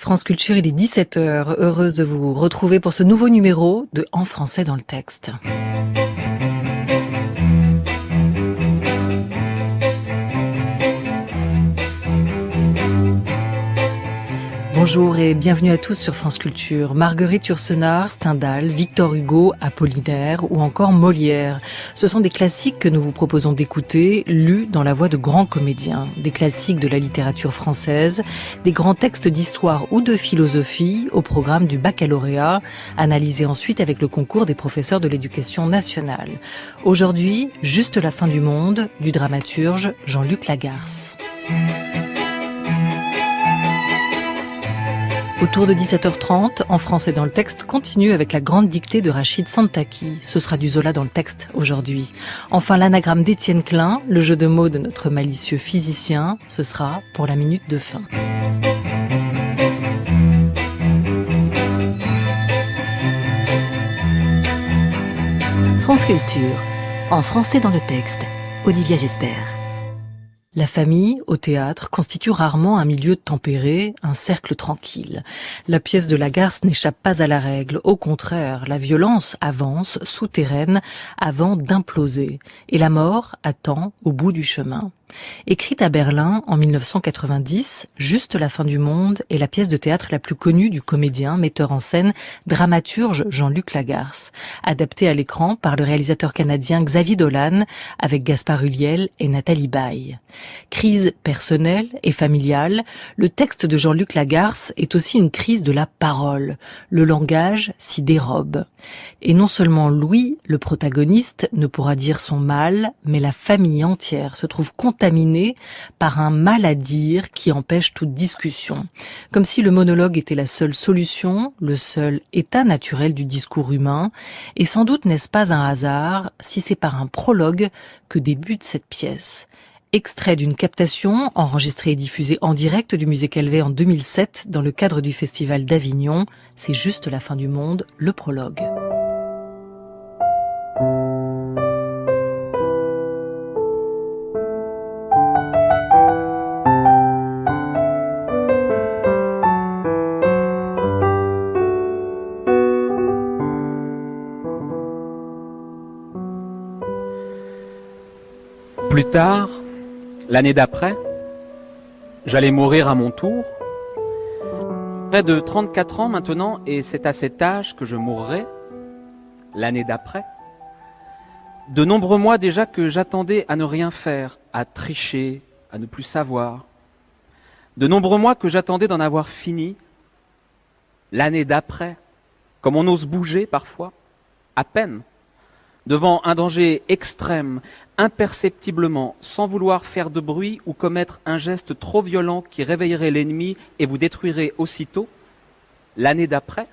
France Culture, il est 17 heures. Heureuse de vous retrouver pour ce nouveau numéro de En français dans le texte. Bonjour et bienvenue à tous sur France Culture. Marguerite Yourcenar, Stendhal, Victor Hugo, Apollinaire ou encore Molière. Ce sont des classiques que nous vous proposons d'écouter, lus dans la voix de grands comédiens. Des classiques de la littérature française, des grands textes d'histoire ou de philosophie au programme du baccalauréat, analysés ensuite avec le concours des professeurs de l'éducation nationale. Aujourd'hui, Juste la fin du monde, du dramaturge Jean-Luc Lagarce. Autour de 17h30, En français dans le texte continue avec la grande dictée de Rachid Santaki. Ce sera du Zola dans le texte aujourd'hui. Enfin, l'anagramme d'Étienne Klein, le jeu de mots de notre malicieux physicien, ce sera pour la minute de fin. France Culture, En français dans le texte, Olivia Gespert. La famille, au théâtre, constitue rarement un milieu tempéré, un cercle tranquille. La pièce de Lagarce n'échappe pas à la règle. Au contraire, la violence avance, souterraine, avant d'imploser. Et la mort attend au bout du chemin. Écrite à Berlin en 1990, Juste la fin du monde est la pièce de théâtre la plus connue du comédien, metteur en scène, dramaturge Jean-Luc Lagarce, adaptée à l'écran par le réalisateur canadien Xavier Dolan avec Gaspard Ulliel et Nathalie Baye. Crise personnelle et familiale, le texte de Jean-Luc Lagarce est aussi une crise de la parole. Le langage s'y dérobe. Et non seulement Louis, le protagoniste, ne pourra dire son mal, mais la famille entière se trouve contaminée par un mal à dire qui empêche toute discussion. Comme si le monologue était la seule solution, le seul état naturel du discours humain. Et sans doute n'est-ce pas un hasard si c'est par un prologue que débute cette pièce. Extrait d'une captation enregistrée et diffusée en direct du Musée Calvet en 2007 dans le cadre du Festival d'Avignon. C'est Juste la fin du monde, le prologue. Plus tard, l'année d'après, j'allais mourir à mon tour. Près de 34 ans maintenant, et c'est à cet âge que je mourrai, l'année d'après. De nombreux mois déjà que j'attendais à ne rien faire, à tricher, à ne plus savoir. De nombreux mois que j'attendais d'en avoir fini, l'année d'après, comme on ose bouger parfois, à peine. Devant un danger extrême, imperceptiblement, sans vouloir faire de bruit ou commettre un geste trop violent qui réveillerait l'ennemi et vous détruirait aussitôt, l'année d'après,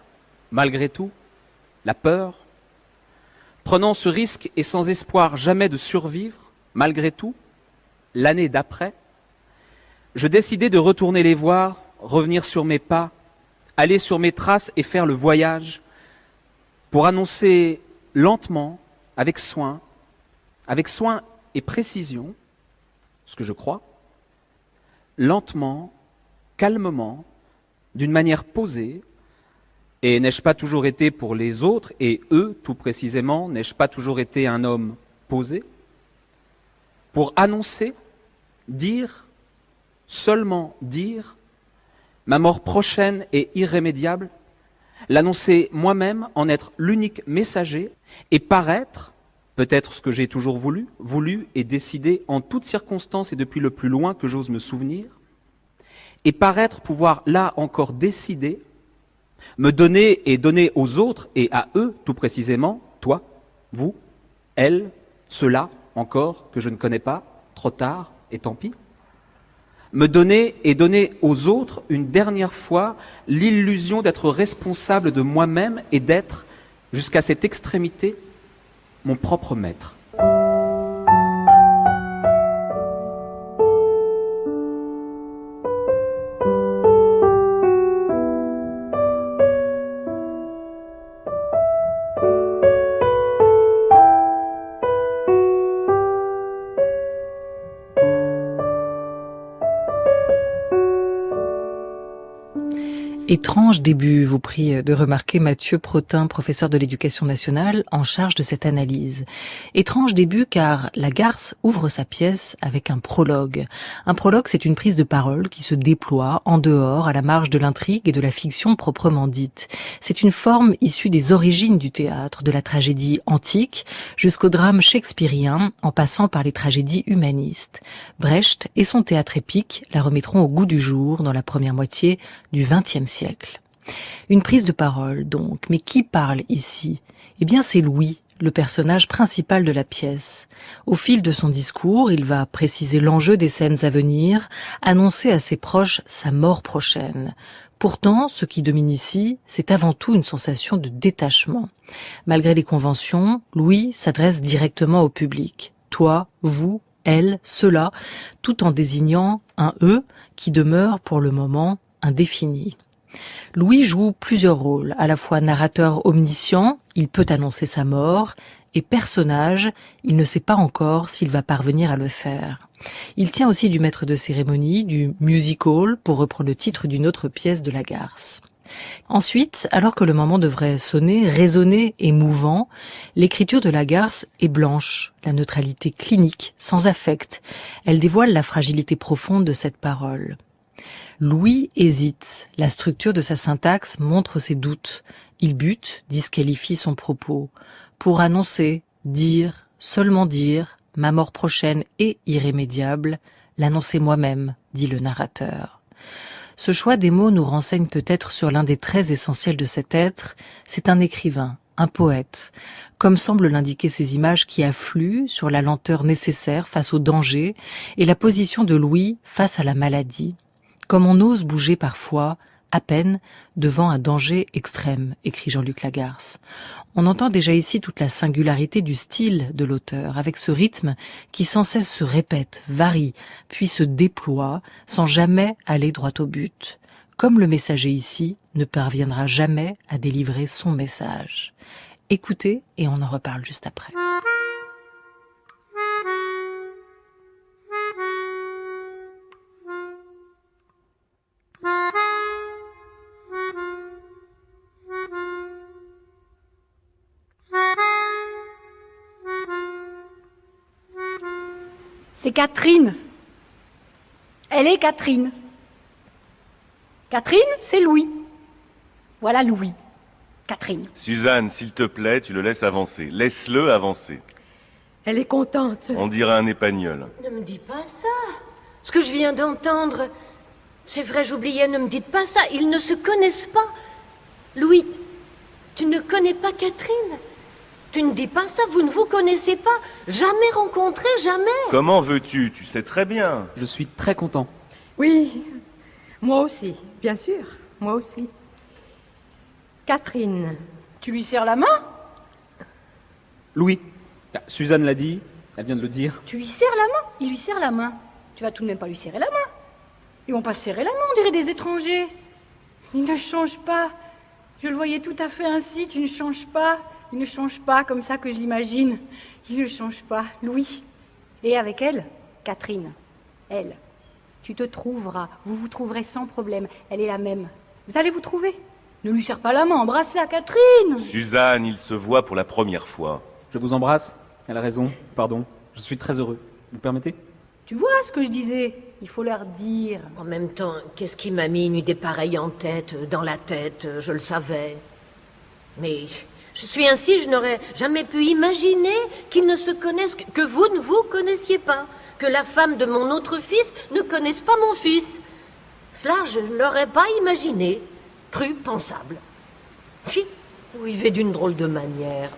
malgré tout, la peur, prenant ce risque et sans espoir jamais de survivre, malgré tout, l'année d'après, je décidai de retourner les voir, revenir sur mes pas, aller sur mes traces et faire le voyage pour annoncer lentement, avec soin et précision, ce que je crois, lentement, calmement, d'une manière posée, et n'ai-je pas toujours été pour les autres, et eux tout précisément, n'ai-je pas toujours été un homme posé, pour annoncer, dire, seulement dire, ma mort prochaine et irrémédiable, l'annoncer moi-même, en être l'unique messager, et paraître, peut-être ce que j'ai toujours voulu et décidé en toutes circonstances et depuis le plus loin que j'ose me souvenir, et paraître pouvoir là encore décider, me donner et donner aux autres, et à eux tout précisément, toi, vous, elle, ceux-là encore que je ne connais pas, trop tard, et tant pis, me donner et donner aux autres une dernière fois l'illusion d'être responsable de moi-même et d'être, jusqu'à cette extrémité, mon propre maître. Étrange début, vous prie de remarquer Mathieu Protin, professeur de l'éducation nationale, en charge de cette analyse. Étrange début car La Garce ouvre sa pièce avec un prologue. Un prologue, c'est une prise de parole qui se déploie en dehors, à la marge de l'intrigue et de la fiction proprement dite. C'est une forme issue des origines du théâtre, de la tragédie antique jusqu'au drame shakespearien, en passant par les tragédies humanistes. Brecht et son théâtre épique la remettront au goût du jour dans la première moitié du XXe siècle. Une prise de parole donc, mais qui parle ici? Eh bien c'est Louis, le personnage principal de la pièce. Au fil de son discours, il va préciser l'enjeu des scènes à venir, annoncer à ses proches sa mort prochaine. Pourtant, ce qui domine ici, c'est avant tout une sensation de détachement. Malgré les conventions, Louis s'adresse directement au public. Toi, vous, elle, cela, tout en désignant un « eux » qui demeure pour le moment indéfini. Louis joue plusieurs rôles, à la fois narrateur omniscient, il peut annoncer sa mort, et personnage, il ne sait pas encore s'il va parvenir à le faire. Il tient aussi du maître de cérémonie, du music-hall, pour reprendre le titre d'une autre pièce de La Garce. Ensuite, alors que le moment devrait sonner, résonner et mouvant, l'écriture de La Garce est blanche, la neutralité clinique, sans affect. Elle dévoile la fragilité profonde de cette parole. Louis hésite. La structure de sa syntaxe montre ses doutes. Il bute, disqualifie son propos. Pour annoncer, dire, seulement dire, ma mort prochaine et irrémédiable, l'annoncer moi-même, dit le narrateur. Ce choix des mots nous renseigne peut-être sur l'un des traits essentiels de cet être. C'est un écrivain, un poète. Comme semblent l'indiquer ces images qui affluent sur la lenteur nécessaire face au danger et la position de Louis face à la maladie. Comme on ose bouger parfois, à peine, devant un danger extrême, écrit Jean-Luc Lagarce. On entend déjà ici toute la singularité du style de l'auteur, avec ce rythme qui sans cesse se répète, varie, puis se déploie, sans jamais aller droit au but. Comme le messager ici ne parviendra jamais à délivrer son message. Écoutez et on en reparle juste après. C'est Catherine. Elle est Catherine. Catherine, c'est Louis. Voilà Louis. Catherine. Suzanne, s'il te plaît, tu le laisses avancer. Laisse-le avancer. Elle est contente. On dirait un épagnol. Ne me dis pas ça. Ce que je viens d'entendre. C'est vrai, j'oubliais, ne me dites pas ça. Ils ne se connaissent pas. Louis, tu ne connais pas Catherine. Tu ne dis pas ça, vous ne vous connaissez pas. Jamais rencontré, jamais. Comment veux-tu? Tu sais très bien. Je suis très content. Oui, moi aussi, bien sûr, moi aussi. Catherine, tu lui serres la main? Louis. Ah, Suzanne l'a dit, elle vient de le dire. Tu lui serres la main? Il lui serre la main. Tu vas tout de même pas lui serrer la main. Ils vont pas se serrer la main, on dirait des étrangers. Il ne change pas. Je le voyais tout à fait ainsi, tu ne changes pas. Il ne change pas comme ça que je l'imagine. Il ne change pas. Louis. Et avec elle, Catherine. Elle. Tu te trouveras. Vous vous trouverez sans problème. Elle est la même. Vous allez vous trouver. Ne lui serre pas la main. Embrasse-la, Catherine. Suzanne, il se voit pour la première fois. Je vous embrasse. Elle a raison. Pardon. Je suis très heureux. Vous permettez? Tu vois ce que je disais? Il faut leur dire. En même temps, qu'est-ce qui m'a mis une idée pareille en tête, dans la tête? Je le savais. Mais je suis ainsi, je n'aurais jamais pu imaginer qu'ils ne se connaissent, que vous ne vous connaissiez pas, que la femme de mon autre fils ne connaisse pas mon fils. Cela, je ne l'aurais pas imaginé, cru pensable. Puis, vous vivez d'une drôle de manière.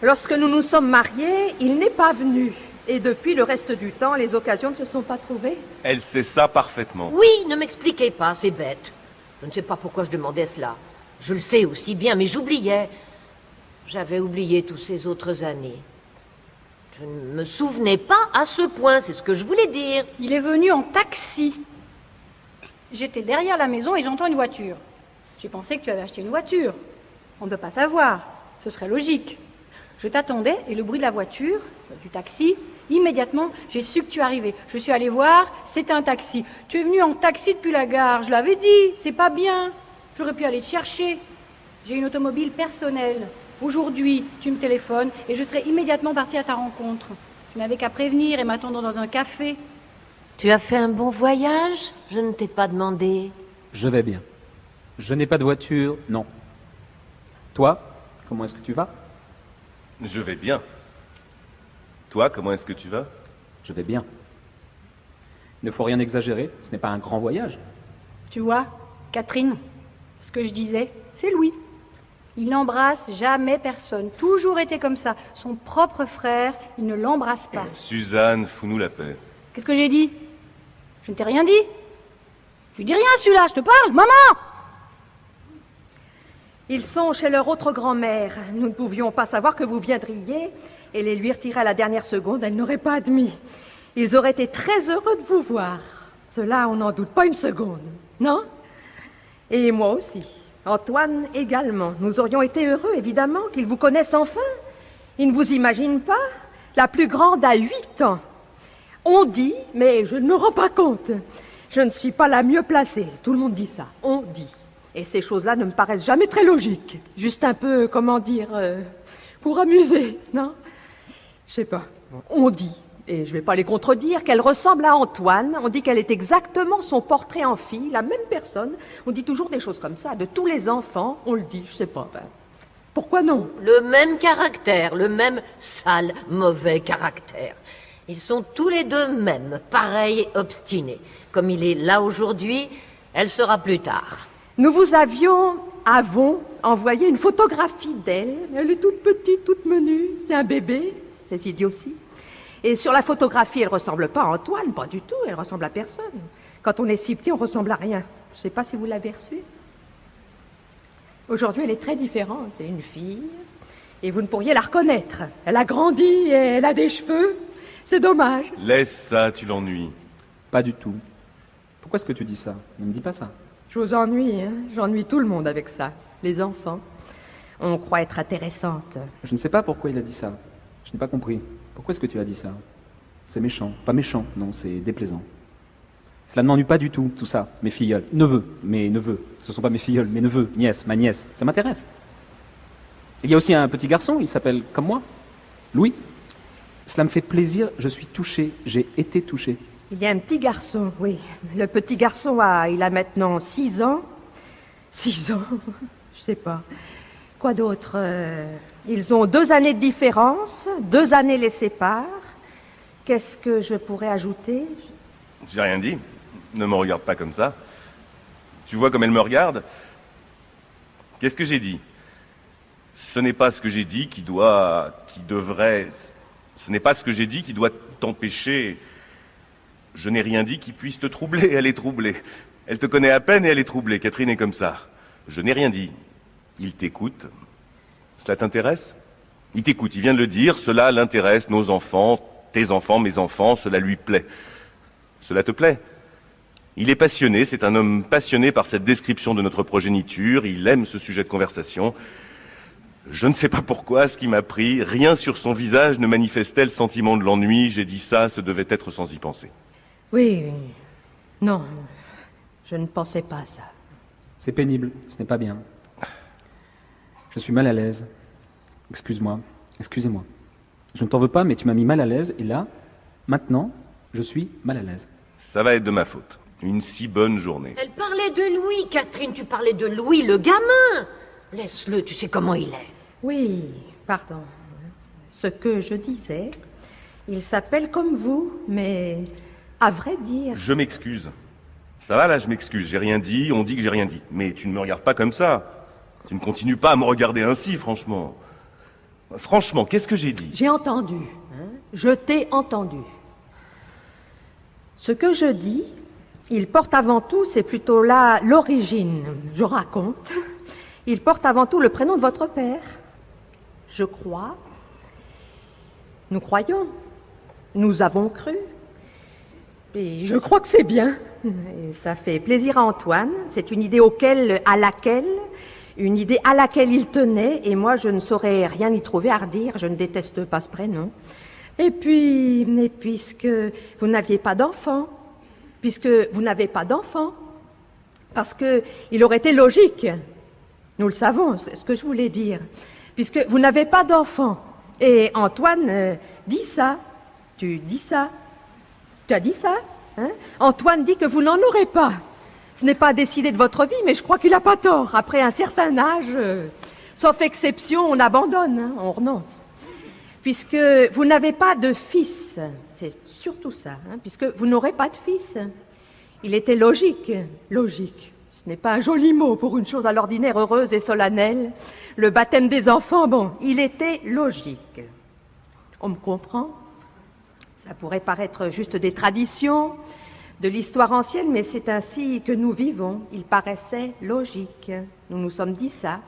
Lorsque nous nous sommes mariés, il n'est pas venu. Et depuis le reste du temps, les occasions ne se sont pas trouvées. Elle sait ça parfaitement. Oui, ne m'expliquez pas, c'est bête. Je ne sais pas pourquoi je demandais cela. Je le sais aussi bien, mais j'oubliais. J'avais oublié toutes ces autres années. Je ne me souvenais pas à ce point, c'est ce que je voulais dire. Il est venu en taxi. J'étais derrière la maison et j'entends une voiture. J'ai pensé que tu avais acheté une voiture. On ne peut pas savoir. Ce serait logique. Je t'attendais et le bruit de la voiture, du taxi, immédiatement, j'ai su que tu arrivais. Je suis allée voir, c'était un taxi. Tu es venu en taxi depuis la gare, je l'avais dit, c'est pas bien. J'aurais pu aller te chercher. J'ai une automobile personnelle. Aujourd'hui, tu me téléphones et je serai immédiatement partie à ta rencontre. Tu n'avais qu'à prévenir et m'attendre dans un café. Tu as fait un bon voyage? Je ne t'ai pas demandé. Je vais bien. Je n'ai pas de voiture, non. Toi, comment est-ce que tu vas? Je vais bien. Toi, comment est-ce que tu vas? Je vais bien. Il ne faut rien exagérer, ce n'est pas un grand voyage. Tu vois, Catherine, ce que je disais, c'est Louis. Il n'embrasse jamais personne. Toujours été comme ça. Son propre frère, il ne l'embrasse pas. Suzanne, fous-nous la paix. Qu'est-ce que j'ai dit? Je ne t'ai rien dit. Je lui dis rien, celui-là, je te parle. Maman! Ils sont chez leur autre grand-mère. Nous ne pouvions pas savoir que vous viendriez et les lui retirer à la dernière seconde, elle n'aurait pas admis. Ils auraient été très heureux de vous voir. Cela, on n'en doute pas une seconde, non? Et moi aussi. Antoine également. Nous aurions été heureux, évidemment, qu'ils vous connaissent enfin. Ils ne vous imaginent pas. La plus grande a 8 ans. On dit, mais je ne me rends pas compte. Je ne suis pas la mieux placée. Tout le monde dit ça. On dit. Et ces choses-là ne me paraissent jamais très logiques. Juste un peu, comment dire, pour amuser, non? Je sais pas. On dit, et je vais pas les contredire, qu'elle ressemble à Antoine. On dit qu'elle est exactement son portrait en fille, la même personne. On dit toujours des choses comme ça. De tous les enfants, on le dit, je sais pas. Ben, pourquoi non? Le même caractère, le même sale, mauvais caractère. Ils sont tous les deux mêmes, pareils et obstinés. Comme il est là aujourd'hui, elle sera plus tard. Nous vous avons envoyé une photographie d'elle. Elle est toute petite, toute menue. C'est un bébé, c'est idiotie. Et sur la photographie, elle ressemble pas à Antoine, pas du tout. Elle ressemble à personne. Quand on est si petit, on ressemble à rien. Je sais pas si vous l'avez reçue. Aujourd'hui, elle est très différente. C'est une fille. Et vous ne pourriez la reconnaître. Elle a grandi et elle a des cheveux. C'est dommage. Laisse ça, tu l'ennuies. Pas du tout. Pourquoi est-ce que tu dis ça? Ne me dis pas ça. Je vous ennuie, hein. J'ennuie tout le monde avec ça. Les enfants. On croit être intéressante. Je ne sais pas pourquoi il a dit ça. Je n'ai pas compris. Pourquoi est-ce que tu as dit ça? C'est méchant. Pas méchant, non, c'est déplaisant. Cela ne m'ennuie pas du tout, tout ça. Mes filleuls. Neveux. Mes neveux. Ce ne sont pas mes filleuls, mes neveux. Nièce, ma nièce. Ça m'intéresse. Il y a aussi un petit garçon, il s'appelle comme moi. Louis. Cela me fait plaisir, je suis touché. J'ai été touché. Il y a un petit garçon, oui. Le petit garçon, il a maintenant 6 ans. 6 ans? Je sais pas. Quoi d'autre? Ils ont 2 années de différence. 2 années les séparent. Qu'est-ce que je pourrais ajouter? J'ai rien dit. Ne me regarde pas comme ça. Tu vois comme elle me regarde? Qu'est-ce que j'ai dit? Ce n'est pas ce que j'ai dit qui devrait... Ce n'est pas ce que j'ai dit qui doit t'empêcher... Je n'ai rien dit qui puisse te troubler, elle est troublée. Elle te connaît à peine et elle est troublée, Catherine est comme ça. Je n'ai rien dit. Il t'écoute. Cela t'intéresse? Il t'écoute, il vient de le dire, cela l'intéresse, nos enfants, tes enfants, mes enfants, cela lui plaît. Cela te plaît? Il est passionné, c'est un homme passionné par cette description de notre progéniture, il aime ce sujet de conversation. Je ne sais pas pourquoi, ce qui m'a pris, rien sur son visage ne manifestait le sentiment de l'ennui, j'ai dit ça, ce devait être sans y penser. Oui. Non, je ne pensais pas à ça. C'est pénible, ce n'est pas bien. Je suis mal à l'aise. Excuse-moi, excusez-moi. Je ne t'en veux pas, mais tu m'as mis mal à l'aise, et là, maintenant, je suis mal à l'aise. Ça va être de ma faute. Une si bonne journée. Elle parlait de Louis, Catherine, tu parlais de Louis, le gamin. Laisse-le, tu sais comment il est. Oui, pardon. Ce que je disais, il s'appelle comme vous, mais à vrai dire... Je m'excuse. Ça va là, je m'excuse. J'ai rien dit, on dit que j'ai rien dit. Mais tu ne me regardes pas comme ça. Tu ne continues pas à me regarder ainsi, franchement. Franchement, qu'est-ce que j'ai dit? J'ai entendu. Je t'ai entendu. Ce que je dis, il porte avant tout, c'est plutôt là l'origine. Je raconte. Il porte avant tout le prénom de votre père. Je crois. Nous croyons. Nous avons cru. Et je crois que c'est bien. Et ça fait plaisir à Antoine. C'est une idée une idée à laquelle il tenait, et moi je ne saurais rien y trouver à redire. Je ne déteste pas ce prénom. Et puisque vous n'aviez pas d'enfant, Parce que il aurait été logique, nous le savons, ce que je voulais dire, puisque vous n'avez pas d'enfant. Et Antoine dit ça. Tu dis ça. Tu as dit ça, hein? Antoine dit que vous n'en aurez pas. Ce n'est pas décidé de votre vie, mais je crois qu'il n'a pas tort. Après un certain âge, sauf exception, on abandonne, hein, on renonce. Puisque vous n'avez pas de fils, c'est surtout ça, hein, puisque vous n'aurez pas de fils. Il était logique, logique. Ce n'est pas un joli mot pour une chose à l'ordinaire heureuse et solennelle. Le baptême des enfants, bon, il était logique. On me comprend? Ça pourrait paraître juste des traditions, de l'histoire ancienne, mais c'est ainsi que nous vivons. Il paraissait logique. Nous nous sommes dit ça,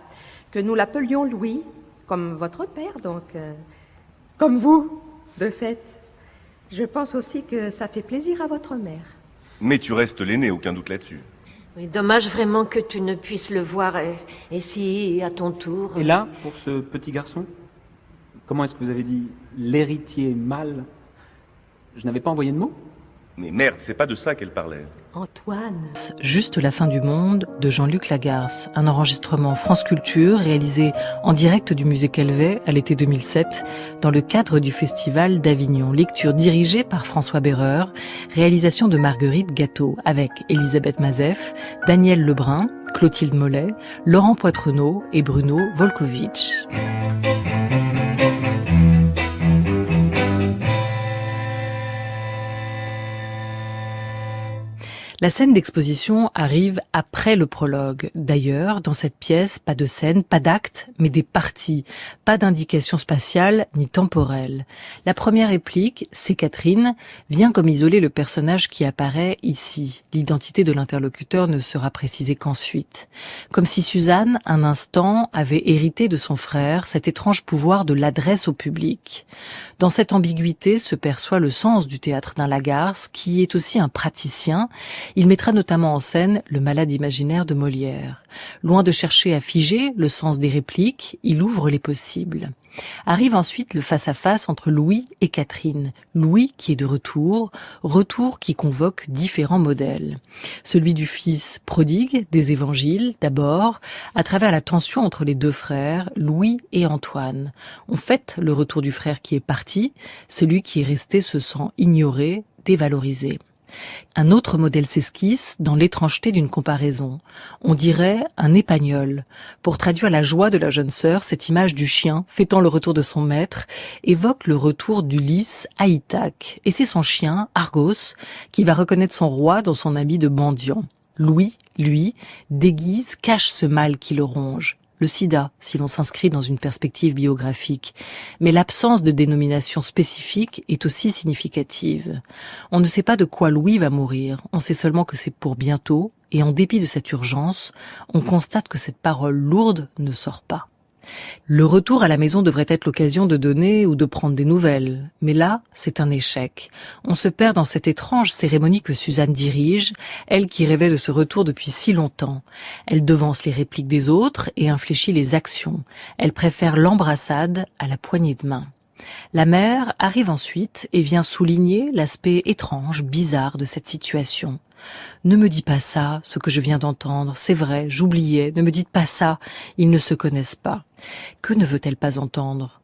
que nous l'appelions Louis, comme votre père, donc, comme vous, de fait. Je pense aussi que ça fait plaisir à votre mère. Mais tu restes l'aîné, aucun doute là-dessus. Oui, dommage vraiment que tu ne puisses le voir, et si, à ton tour... Et là, pour ce petit garçon, comment est-ce que vous avez dit l'héritier mâle? Je n'avais pas envoyé de mots? Mais merde, c'est pas de ça qu'elle parlait. Antoine. Juste la fin du monde de Jean-Luc Lagarce, un enregistrement France Culture réalisé en direct du musée Calvet à l'été 2007 dans le cadre du festival d'Avignon. Lecture dirigée par François Berreur, réalisation de Marguerite Gâteau avec Elisabeth Mazef, Daniel Lebrun, Clotilde Mollet, Laurent Poitrenaud et Bruno Volkovitch. La scène d'exposition arrive après le prologue. D'ailleurs, dans cette pièce, pas de scène, pas d'acte, mais des parties. Pas d'indication spatiale ni temporelle. La première réplique, c'est Catherine, vient comme isoler le personnage qui apparaît ici. L'identité de l'interlocuteur ne sera précisée qu'ensuite. Comme si Suzanne, un instant, avait hérité de son frère cet étrange pouvoir de l'adresse au public. Dans cette ambiguïté se perçoit le sens du théâtre d'un Lagarce, qui est aussi un praticien. Il mettra notamment en scène le malade imaginaire de Molière. Loin de chercher à figer le sens des répliques, il ouvre les possibles. Arrive ensuite le face-à-face entre Louis et Catherine. Louis qui est de retour qui convoque différents modèles. Celui du fils prodigue des évangiles, d'abord, à travers la tension entre les deux frères, Louis et Antoine. On fête le retour du frère qui est parti, celui qui est resté se sent ignoré, dévalorisé. Un autre modèle s'esquisse dans l'étrangeté d'une comparaison. On dirait un épagnol. Pour traduire la joie de la jeune sœur, cette image du chien fêtant le retour de son maître évoque le retour d'Ulysse à Ithaque. Et c'est son chien, Argos, qui va reconnaître son roi dans son habit de mendiant. Louis, lui, déguise, cache ce mal qui le ronge. Le sida, si l'on s'inscrit dans une perspective biographique. Mais l'absence de dénomination spécifique est aussi significative. On ne sait pas de quoi Louis va mourir, on sait seulement que c'est pour bientôt, et en dépit de cette urgence, on constate que cette parole lourde ne sort pas. Le retour à la maison devrait être l'occasion de donner ou de prendre des nouvelles. Mais là, c'est un échec. On se perd dans cette étrange cérémonie que Suzanne dirige, elle qui rêvait de ce retour depuis si longtemps. Elle devance les répliques des autres et infléchit les actions. Elle préfère l'embrassade à la poignée de main. La mère arrive ensuite et vient souligner l'aspect étrange, bizarre de cette situation. Ne me dis pas ça, ce que je viens d'entendre, c'est vrai, j'oubliais, ne me dites pas ça, ils ne se connaissent pas. Que ne veut-elle pas entendre?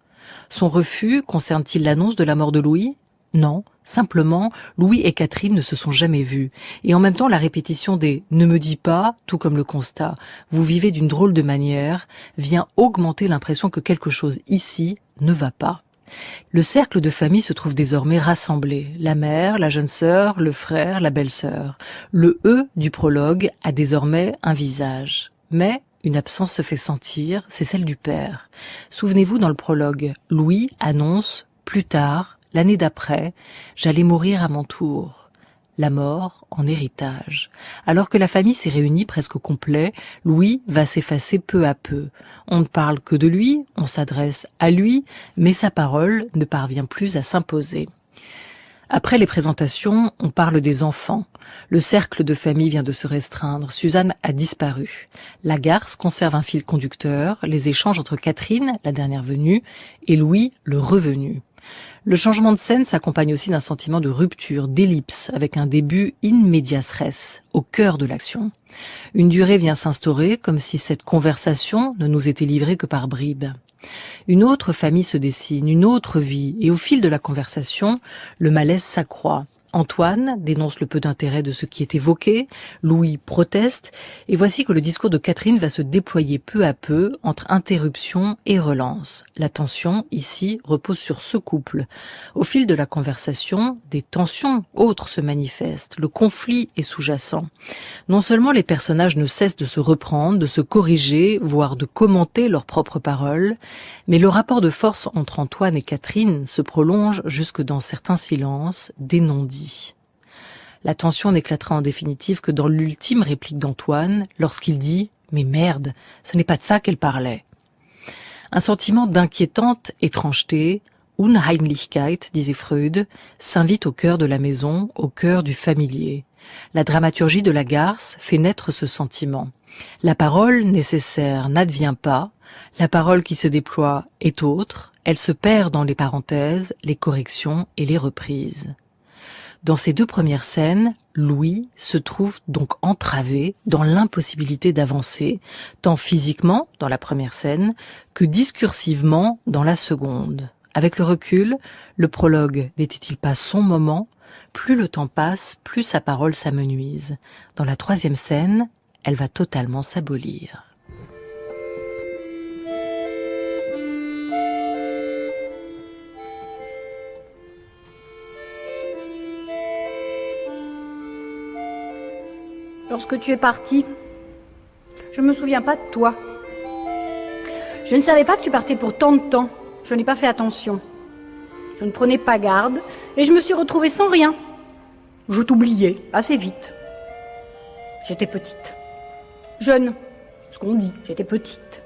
Son refus concerne-t-il l'annonce de la mort de Louis? Non, simplement, Louis et Catherine ne se sont jamais vus. Et en même temps, la répétition des « ne me dis pas », tout comme le constat « vous vivez d'une drôle de manière », vient augmenter l'impression que quelque chose ici ne va pas. Le cercle de famille se trouve désormais rassemblé. La mère, la jeune sœur, le frère, la belle-sœur. Le « eux » du prologue a désormais un visage. Mais une absence se fait sentir, c'est celle du père. Souvenez-vous, dans le prologue, Louis annonce, plus tard, l'année d'après, « j'allais mourir à mon tour ». La mort en héritage. Alors que la famille s'est réunie presque au complet, Louis va s'effacer peu à peu. On ne parle que de lui, on s'adresse à lui, mais sa parole ne parvient plus à s'imposer. Après les présentations, on parle des enfants. Le cercle de famille vient de se restreindre. Suzanne a disparu. Lagarce conserve un fil conducteur, les échanges entre Catherine, la dernière venue, et Louis, le revenu. Le changement de scène s'accompagne aussi d'un sentiment de rupture, d'ellipse, avec un début in medias res, au cœur de l'action. Une durée vient s'instaurer comme si cette conversation ne nous était livrée que par bribes. Une autre famille se dessine, une autre vie, et au fil de la conversation, le malaise s'accroît. Antoine dénonce le peu d'intérêt de ce qui est évoqué, Louis proteste, et voici que le discours de Catherine va se déployer peu à peu entre interruption et relance. La tension, ici, repose sur ce couple. Au fil de la conversation, des tensions autres se manifestent, le conflit est sous-jacent. Non seulement les personnages ne cessent de se reprendre, de se corriger, voire de commenter leurs propres paroles, mais le rapport de force entre Antoine et Catherine se prolonge jusque dans certains silences, des non-dits. La tension n'éclatera en définitive que dans l'ultime réplique d'Antoine, lorsqu'il dit « Mais merde, ce n'est pas de ça qu'elle parlait ». Un sentiment d'inquiétante étrangeté, Unheimlichkeit, disait Freud, s'invite au cœur de la maison, au cœur du familier. La dramaturgie de la Garce fait naître ce sentiment. La parole nécessaire n'advient pas, la parole qui se déploie est autre, elle se perd dans les parenthèses, les corrections et les reprises. Dans ces deux premières scènes, Louis se trouve donc entravé dans l'impossibilité d'avancer, tant physiquement dans la première scène que discursivement dans la seconde. Avec le recul, le prologue n'était-il pas son moment ? Plus le temps passe, plus sa parole s'amenuise. Dans la troisième scène, elle va totalement s'abolir. Lorsque tu es parti, je ne me souviens pas de toi. Je ne savais pas que tu partais pour tant de temps. Je n'ai pas fait attention. Je ne prenais pas garde et je me suis retrouvée sans rien. Je t'oubliais assez vite. J'étais petite. Jeune, ce qu'on dit, j'étais petite.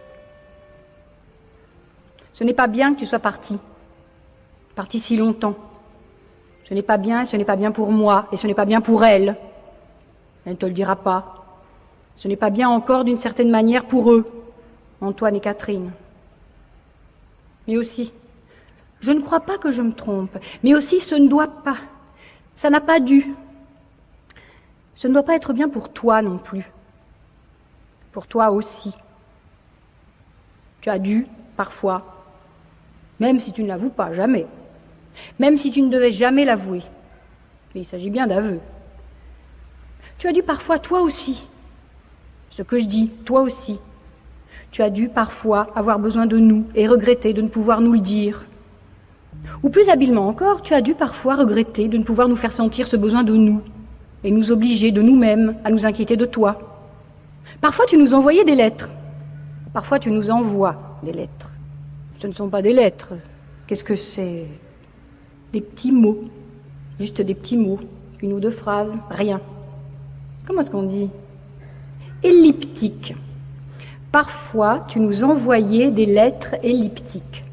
Ce n'est pas bien que tu sois parti. Parti si longtemps. Ce n'est pas bien et ce n'est pas bien pour moi et ce n'est pas bien pour elle. Elle ne te le dira pas. Ce n'est pas bien encore d'une certaine manière pour eux, Antoine et Catherine. Mais aussi, je ne crois pas que je me trompe, mais aussi ce ne doit pas, ça n'a pas dû. Ce ne doit pas être bien pour toi non plus. Pour toi aussi. Tu as dû, parfois, même si tu ne l'avoues pas, jamais, même si tu ne devais jamais l'avouer, mais il s'agit bien d'aveu. Tu as dû parfois, toi aussi, ce que je dis, toi aussi, tu as dû parfois avoir besoin de nous et regretter de ne pouvoir nous le dire. Ou plus habilement encore, tu as dû parfois regretter de ne pouvoir nous faire sentir ce besoin de nous et nous obliger de nous-mêmes à nous inquiéter de toi. Parfois, tu nous envoyais des lettres. Parfois, tu nous envoies des lettres. Ce ne sont pas des lettres. Qu'est-ce que c'est ? Des petits mots. Juste des petits mots. Une ou deux phrases. Rien. Comment est-ce qu'on dit ? Elliptique. Parfois, tu nous envoyais des lettres elliptiques.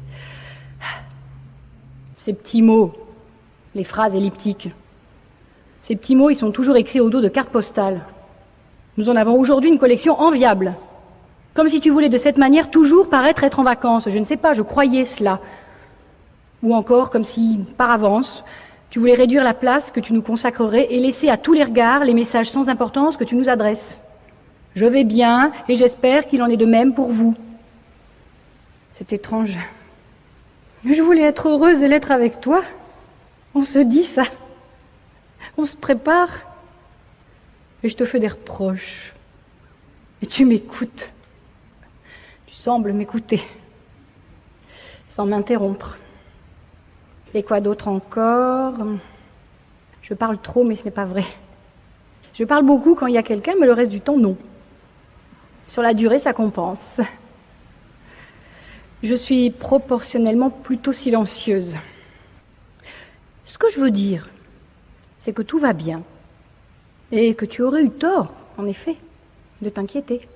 Ces petits mots, les phrases elliptiques, ces petits mots, ils sont toujours écrits au dos de cartes postales. Nous en avons aujourd'hui une collection enviable. Comme si tu voulais de cette manière toujours paraître être en vacances. Je ne sais pas, je croyais cela. Ou encore comme si, par avance, tu voulais réduire la place que tu nous consacrerais et laisser à tous les regards les messages sans importance que tu nous adresses. Je vais bien et j'espère qu'il en est de même pour vous. C'est étrange. Je voulais être heureuse et l'être avec toi. On se dit ça. On se prépare. Et je te fais des reproches. Et tu m'écoutes. Tu sembles m'écouter. Sans m'interrompre. Et quoi d'autre encore ? Je parle trop, mais ce n'est pas vrai. Je parle beaucoup quand il y a quelqu'un, mais le reste du temps, non. Sur la durée, ça compense. Je suis proportionnellement plutôt silencieuse. Ce que je veux dire, c'est que tout va bien. Et que tu aurais eu tort, en effet, de t'inquiéter.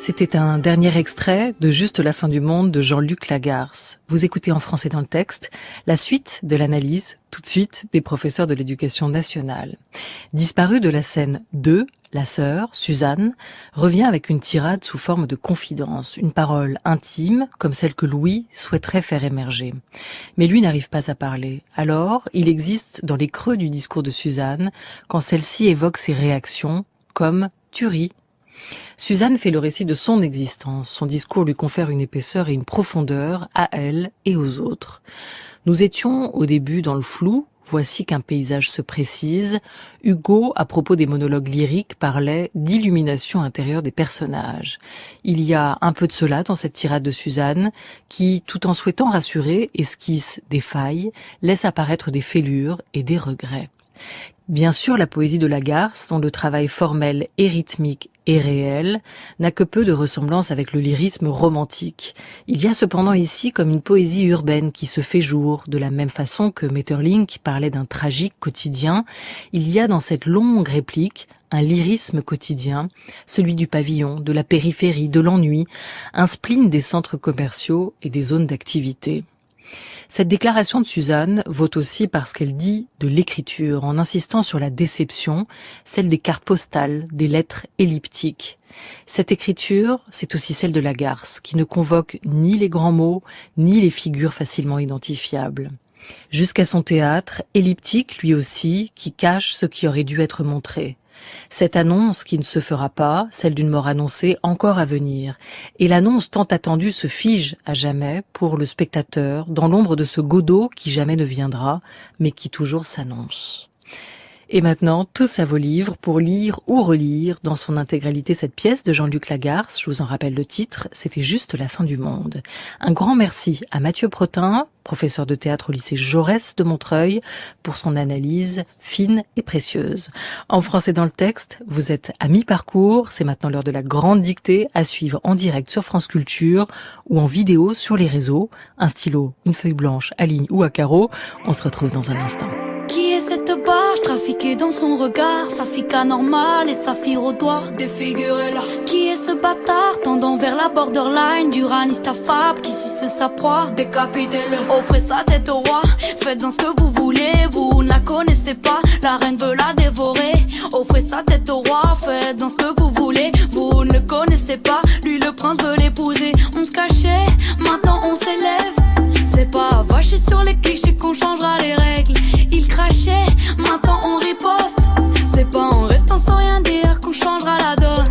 C'était un dernier extrait de Juste la fin du monde de Jean-Luc Lagarce. Vous écoutez En français dans le texte, la suite de l'analyse, tout de suite, des professeurs de l'éducation nationale. Disparu de la scène 2, La sœur, Suzanne, revient avec une tirade sous forme de confidence, une parole intime, comme celle que Louis souhaiterait faire émerger. Mais lui n'arrive pas à parler. Alors, il existe dans les creux du discours de Suzanne, quand celle-ci évoque ses réactions, comme « tu ris ». Suzanne fait le récit de son existence. Son discours lui confère une épaisseur et une profondeur à elle et aux autres. Nous étions au début dans le flou. Voici qu'un paysage se précise. Hugo, à propos des monologues lyriques, parlait d'illumination intérieure des personnages. Il y a un peu de cela dans cette tirade de Suzanne, qui, tout en souhaitant rassurer, esquisse des failles, laisse apparaître des fêlures et des regrets. Bien sûr, la poésie de Lagarce, dont le travail formel et rythmique est réel, n'a que peu de ressemblance avec le lyrisme romantique. Il y a cependant ici comme une poésie urbaine qui se fait jour, de la même façon que Maeterlinck parlait d'un tragique quotidien. Il y a dans cette longue réplique un lyrisme quotidien, celui du pavillon, de la périphérie, de l'ennui, un spleen des centres commerciaux et des zones d'activité. Cette déclaration de Suzanne vaut aussi parce qu'elle dit de l'écriture, en insistant sur la déception, celle des cartes postales, des lettres elliptiques. Cette écriture, c'est aussi celle de Lagarce, qui ne convoque ni les grands mots, ni les figures facilement identifiables. Jusqu'à son théâtre, elliptique lui aussi, qui cache ce qui aurait dû être montré. Cette annonce qui ne se fera pas, celle d'une mort annoncée encore à venir. Et l'annonce tant attendue se fige à jamais pour le spectateur dans l'ombre de ce Godot qui jamais ne viendra, mais qui toujours s'annonce. Et maintenant, tous à vos livres pour lire ou relire dans son intégralité cette pièce de Jean-Luc Lagarce. Je vous en rappelle le titre, c'était Juste la fin du monde. Un grand merci à Mathieu Protin, professeur de théâtre au lycée Jaurès de Montreuil, pour son analyse fine et précieuse. En français dans le texte, vous êtes à mi-parcours, c'est maintenant l'heure de la grande dictée à suivre en direct sur France Culture ou en vidéo sur les réseaux. Un stylo, une feuille blanche à ligne ou à carreaux. On se retrouve dans un instant. Qui est cette barge trafiquée dans son regard, sa fille anormale et sa fille au doigt défigurée là. Qui est ce bâtard tendant vers la borderline du raniste affable qui suce sa proie, décapitez-le. Offrez sa tête au roi, faites-en ce que vous voulez, vous ne la connaissez pas, la reine veut la dévorer. Offrez sa tête au roi, faites-en ce que vous voulez, vous ne le connaissez pas, lui le prince veut l'épouser. On se cachait, maintenant on s'élève. C'est pas vacher sur les clichés qu'on changera les règles. Il crachait, maintenant on riposte. C'est pas en restant sans rien dire qu'on changera la donne.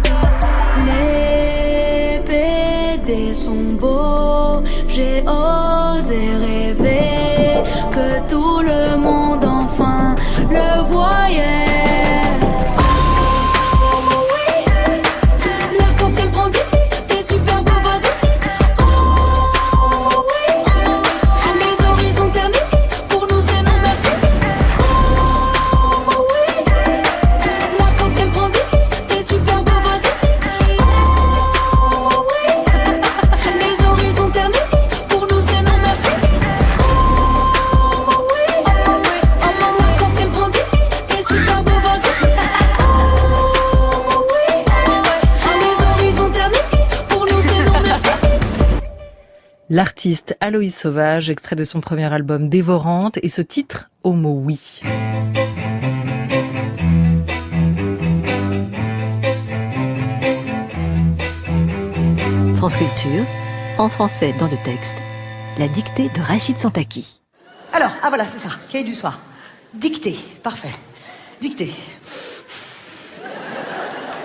Les PD sont beaux, j'ai osé rêver que tout le monde enfin le voyait. L'artiste Aloïs Sauvage, extrait de son premier album Dévorante, et ce titre au mot oui. France Culture, en français dans le texte, la dictée de Rachid Santaki. Alors, ah voilà, c'est ça, cahier du soir. Dictée, parfait. Dictée.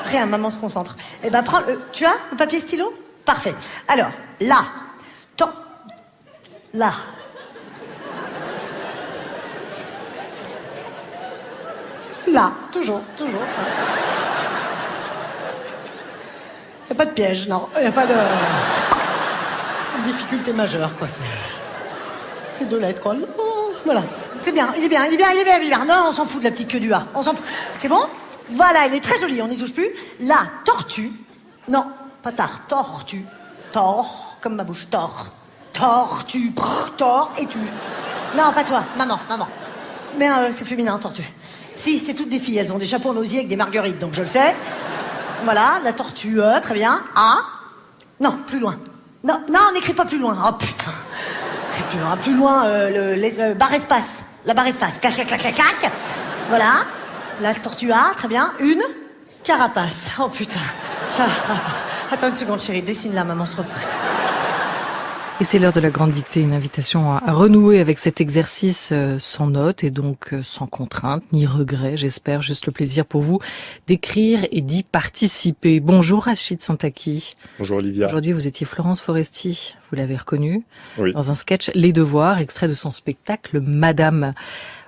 Rien, maman se concentre. Eh ben, prends tu as le papier stylo? Parfait. Alors, là. Là. Là, toujours. Il n'y a pas de piège, non. Il n'y a pas de difficulté majeure, quoi. C'est deux lettres, quoi. Oh, voilà. C'est bien, il est bien. Non, on s'en fout de la petite queue du A. On s'en fout. C'est bon? Voilà, il est très joli, on n'y touche plus. La tortue. Non, pas tard. Tortue. Tor, comme ma bouche. Tortue. Tor et tu. Non, pas toi. Maman. Mais c'est féminin, tortue. Si, c'est toutes des filles. Elles ont des chapeaux en osier avec des marguerites, donc je le sais. Voilà, la tortue, très bien. A. Non, plus loin. Non, on n'écrit pas plus loin. Oh putain. Plus loin, barre espace. La barre espace. Clac. Voilà. La tortue A, très bien. Une. Carapace. Oh putain. Carapace. Attends une seconde, chérie. Dessine-la, maman se repose. Et c'est l'heure de la grande dictée, une invitation à renouer avec cet exercice sans notes et donc sans contrainte ni regret, j'espère, juste le plaisir pour vous d'écrire et d'y participer. Bonjour Rachid Santaki. Bonjour Olivia. Aujourd'hui vous étiez Florence Foresti, vous l'avez reconnue, Oui. dans un sketch Les Devoirs, extrait de son spectacle Madame.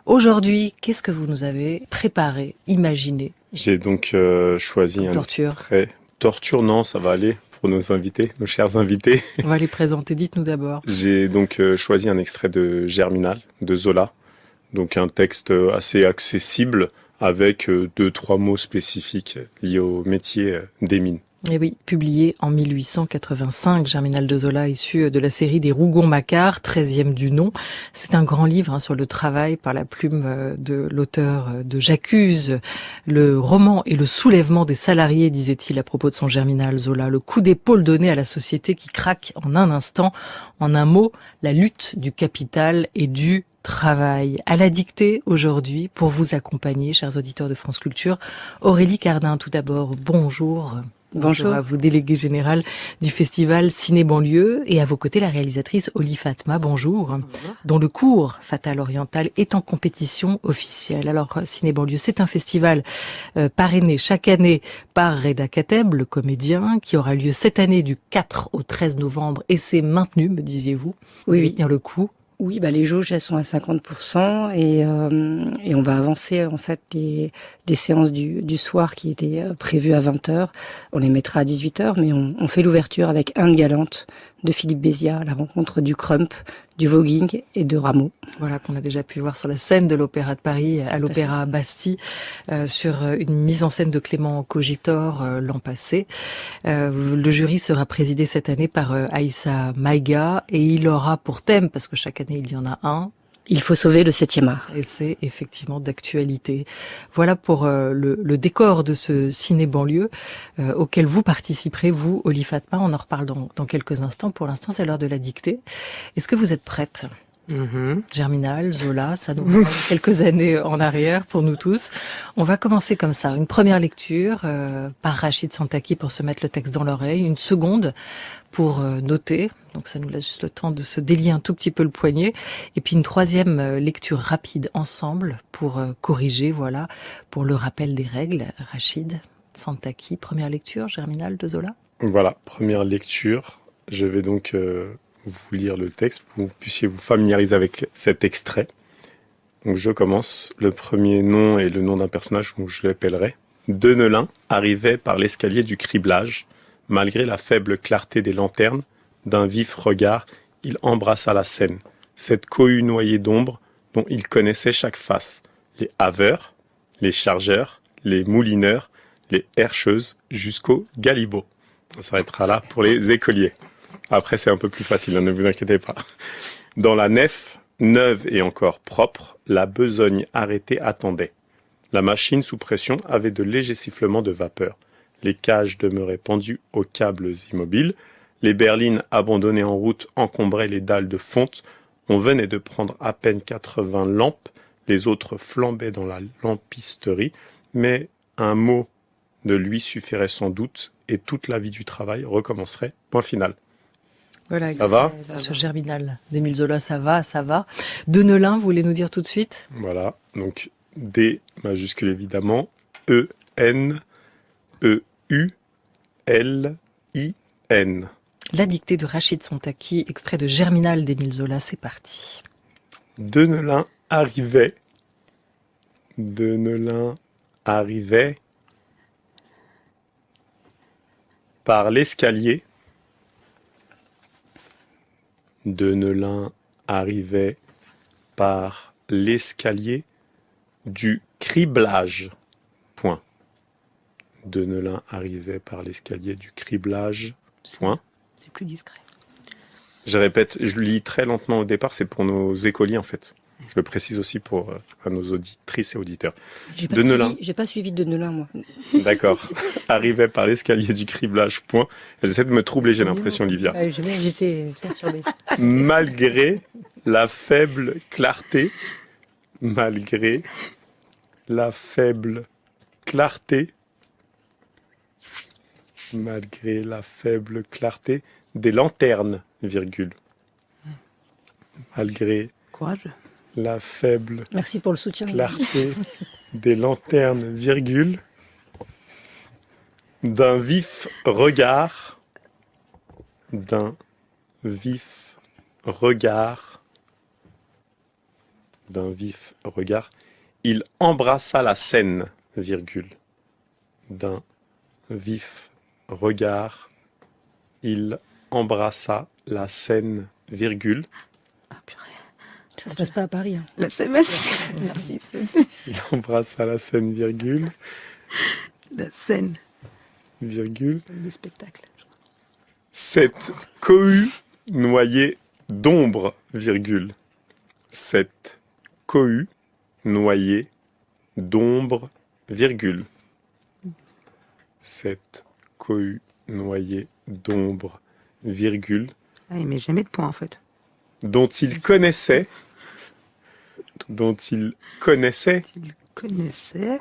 Aujourd'hui, qu'est-ce que vous nous avez préparé, imaginé? J'ai donc choisi un Torture. extrait. Torture, non, ça va aller pour nos invités, nos chers invités. On va les présenter, dites-nous d'abord. J'ai donc choisi un extrait de Germinal, de Zola. Donc un texte assez accessible avec 2-3 mots spécifiques liés au métier des mines. Et oui, publié en 1885, Germinal de Zola, issu de la série des Rougon-Macquart, 13e du nom. C'est un grand livre sur le travail par la plume de l'auteur de J'accuse, le roman et le soulèvement des salariés, disait-il à propos de son Germinal Zola. Le coup d'épaule donné à la société qui craque en un instant. En un mot, la lutte du capital et du travail. À la dictée aujourd'hui, pour vous accompagner, chers auditeurs de France Culture, Aurélie Cardin, tout d'abord, bonjour. Bonjour à vous, déléguée générale du festival Ciné-Banlieue, et à vos côtés la réalisatrice Oli Fatma, bonjour, dont le cours Fatal Oriental est en compétition officielle. Alors Ciné-Banlieue, c'est un festival parrainé chaque année par Reda Kateb, le comédien, qui aura lieu cette année du 4 au 13 novembre, et c'est maintenu, me disiez-vous. Vous allez tenir le coup. Oui, les jauges, elles sont à 50% et on va avancer en fait des séances du soir qui étaient prévues à 20h. On les mettra à 18h, mais on fait l'ouverture avec Inde galante de Philippe Béziat, la rencontre du Crump, du voguing et de Rameau. Voilà, qu'on a déjà pu voir sur la scène de l'Opéra de Paris, à l'Opéra Bastille, sur une mise en scène de Clément Cogitor l'an passé. Le jury sera présidé cette année par Aïssa Maïga, et il aura pour thème, parce que chaque année il y en a un, il faut sauver le 7e art. Et c'est effectivement d'actualité. Voilà pour le décor de ce ciné-banlieue auquel vous participerez, vous, Oli Fatma. On en reparle dans quelques instants. Pour l'instant, c'est l'heure de la dictée. Est-ce que vous êtes prête? Germinal, Zola, ça nous ramène quelques années en arrière pour nous tous. On va commencer comme ça. Une première lecture par Rachid Santaki pour se mettre le texte dans l'oreille. Une seconde pour noter. Donc ça nous laisse juste le temps de se délier un tout petit peu le poignet. Et puis une troisième lecture rapide ensemble pour corriger, voilà, pour le rappel des règles. Rachid Santaki, première lecture, Germinal de Zola. Voilà, première lecture. Je vais donc vous lire le texte pour que vous puissiez vous familiariser avec cet extrait. Donc je commence. Le premier nom est le nom d'un personnage, donc je l'appellerai. Deneulin arrivait par l'escalier du criblage. Malgré la faible clarté des lanternes, d'un vif regard, il embrassa la scène. Cette cohue noyée d'ombre dont il connaissait chaque face. Les haveurs, les chargeurs, les moulineurs, les herscheuses, jusqu'aux galibots. On s'arrêtera là pour les écoliers. Après, c'est un peu plus facile, ne vous inquiétez pas. Dans la nef, neuve et encore propre, la besogne arrêtée attendait. La machine sous pression avait de légers sifflements de vapeur. Les cages demeuraient pendues aux câbles immobiles. Les berlines abandonnées en route encombraient les dalles de fonte. On venait de prendre à peine 80 lampes. Les autres flambaient dans la lampisterie. Mais un mot de lui suffirait sans doute et toute la vie du travail recommencerait. Point final. Voilà, ça va sur Germinal d'Émile Zola, ça va. Deneulin, vous voulez nous dire tout de suite? Voilà, donc D majuscule évidemment, E-N, E-U-L-I-N. La dictée de Rachid Santaki, extrait de Germinal d'Émile Zola, c'est parti. Deneulin arrivait par l'escalier. Deneulin arrivait par l'escalier du criblage. Point. Deneulin arrivait par l'escalier du criblage. Point. C'est plus discret. Je répète, je lis très lentement au départ, c'est pour nos écoliers en fait. Je le précise aussi pour nos auditrices et auditeurs. J'ai pas suivi Deneulin, moi. D'accord. Arrivait par l'escalier du criblage, point. J'essaie de me troubler, j'ai l'impression, Olivia. J'étais perturbée. Malgré la faible clarté Malgré la faible clarté des lanternes, virgule. Malgré Courageux. la faible Merci pour le soutien. clarté des lanternes, virgule. D'un vif regard. D'un vif regard. D'un vif regard. Il embrassa la scène, virgule. D'un vif regard. Il embrassa la scène, virgule. Ça se passe pas à Paris. Hein. La semaine. Merci. Il embrassa la scène, virgule. La scène. Virgule. Le spectacle. Cette cohue noyée d'ombre, virgule. Cette cohue noyée d'ombre, virgule. Cette cohue noyée d'ombre, virgule. Ah, il met jamais de point en fait. Dont il connaissait, dont il connaissait, Connaissait.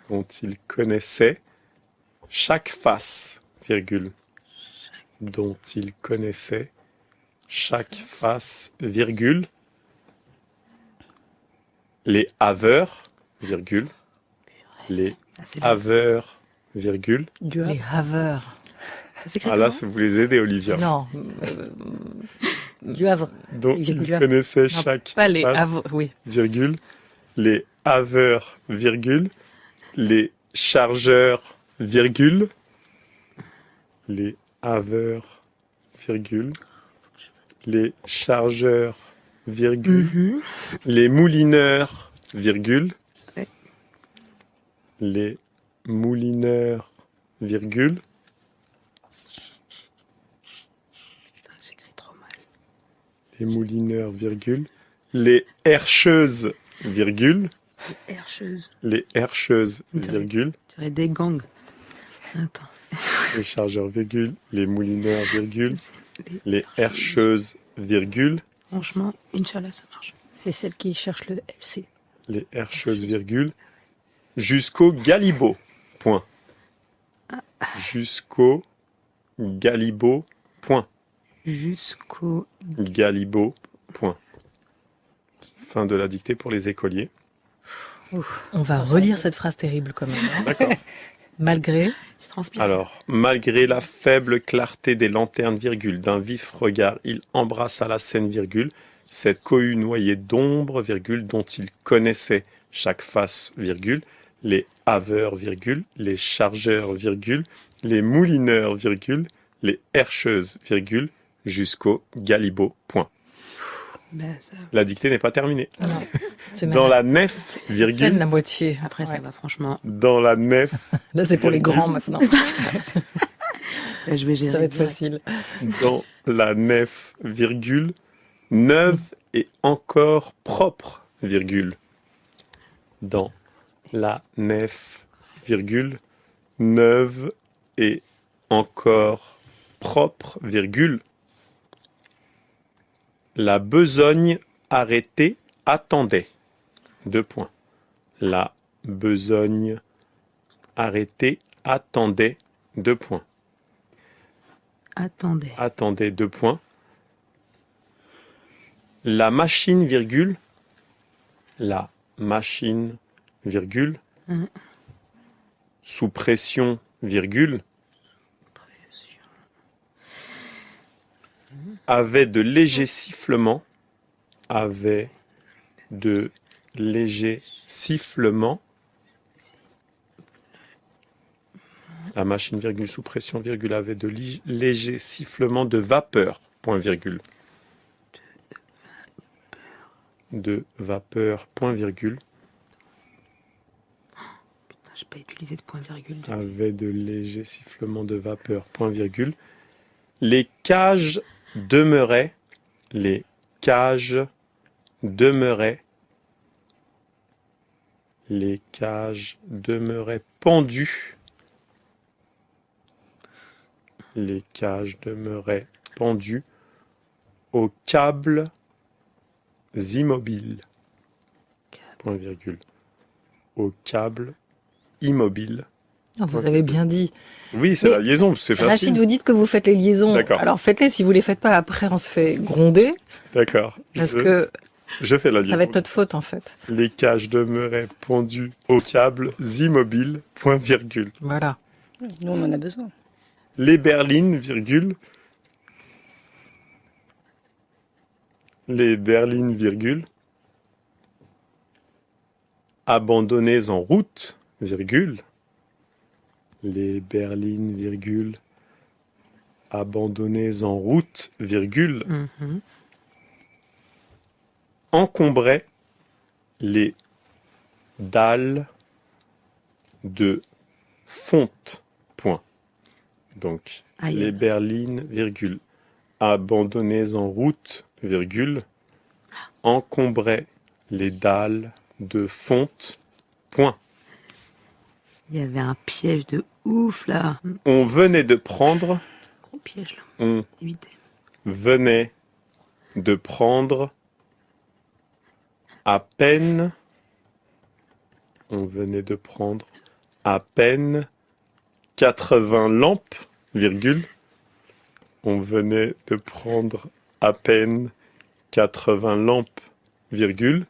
dont il connaissait chaque face, virgule. Dont il connaissait chaque face, virgule. Les haveurs, virgule. Les haveurs, virgule. Les haveurs. Ah là, vous les aidez, Olivia. Non. Du Havre. Dont il Du Havre. connaissait Non, chaque pas les face, haveurs, oui. virgule. Les haveurs, virgule. Les chargeurs, virgule. Les haveurs, virgule. Les chargeurs, virgule. Les moulineurs, virgule. Ouais. Les moulineurs, virgule. J'écris trop mal. Les moulineurs, virgule. Les herscheuses, virgule. Les herscheuses. Les herscheuses, On dirait- virgule. Tu dirais des gangs. Attends. Les chargeurs, virgule. Les moulineurs, virgule. Les- Les herscheuses, virgule. Franchement, Inch'Allah, ça marche. C'est celle qui cherche le LC. Les herscheuses, virgule. Jusqu'au galibot, point. Jusqu'au galibot, point. Jusqu'au. Galibot, point. Fin de la dictée pour les écoliers. On va relire cette phrase terrible quand même. hein. D'accord. Malgré. Je transpire. Alors, malgré la faible clarté des lanternes, virgule, d'un vif regard, il embrassa la scène, virgule, cette cohue noyée d'ombre, virgule, dont il connaissait chaque face, virgule, les haveurs, virgule, les chargeurs, virgule, les moulineurs, virgule, les herscheuses, virgule, jusqu'au galibot, point. Ben, ça... La dictée n'est pas terminée. Non, c'est Dans même la nef, peine virgule, la moitié. Après, ça Ouais. va, franchement. dans la nef, Là, c'est pour les virgule. grands maintenant. Là, je vais gérer. Ça va être direct. facile. dans la nef, virgule, neuve et encore propre, virgule. Dans la nef, virgule, neuve et encore propre, virgule. La besogne arrêtée attendait. Deux points. La besogne arrêtée attendait. Deux points. Attendez. Attendez, deux points. La machine, virgule. La machine, virgule. Mhm. Sous pression, virgule. Pression. Avait de légers sifflements. Avait de légers sifflements. La machine, virgule, sous pression, virgule, avait de légers sifflements de vapeur, point, virgule. De vapeur, point, virgule. Putain, j'ai pas utilisé de point-virgule. Avait de légers sifflements de vapeur, point, virgule. Les cages demeuraient, les cages demeuraient, les cages demeuraient pendues. Les cages demeuraient pendues aux câbles immobiles. Point virgule. Aux câbles immobiles. Ah, vous Ok. avez bien dit. Oui, c'est Mais la liaison, c'est facile. Rachid, vous dites que vous faites les liaisons. D'accord. Alors faites-les, si vous les faites pas, après on se fait gronder, D'accord. parce que Je fais la liaison. ça va être notre faute en fait. Les cages demeuraient pendues aux câbles immobiles, point virgule. Voilà. Nous, on en a besoin. Les berlines, virgule. Les berlines, virgule. Abandonnées en route, virgule. Les berlines, virgule. Abandonnées en route, virgule. Mhm. Encombraient les dalles de fonte, point. Donc, Aïe. les berlines, virgule, abandonnées en route, virgule, encombraient les dalles de fonte, point. Il y avait un piège de ouf là. On venait de prendre, Gros piège là. on Évitez. venait de prendre à peine, on venait de prendre à peine 80 lampes, virgule, on venait de prendre à peine 80 lampes, virgule,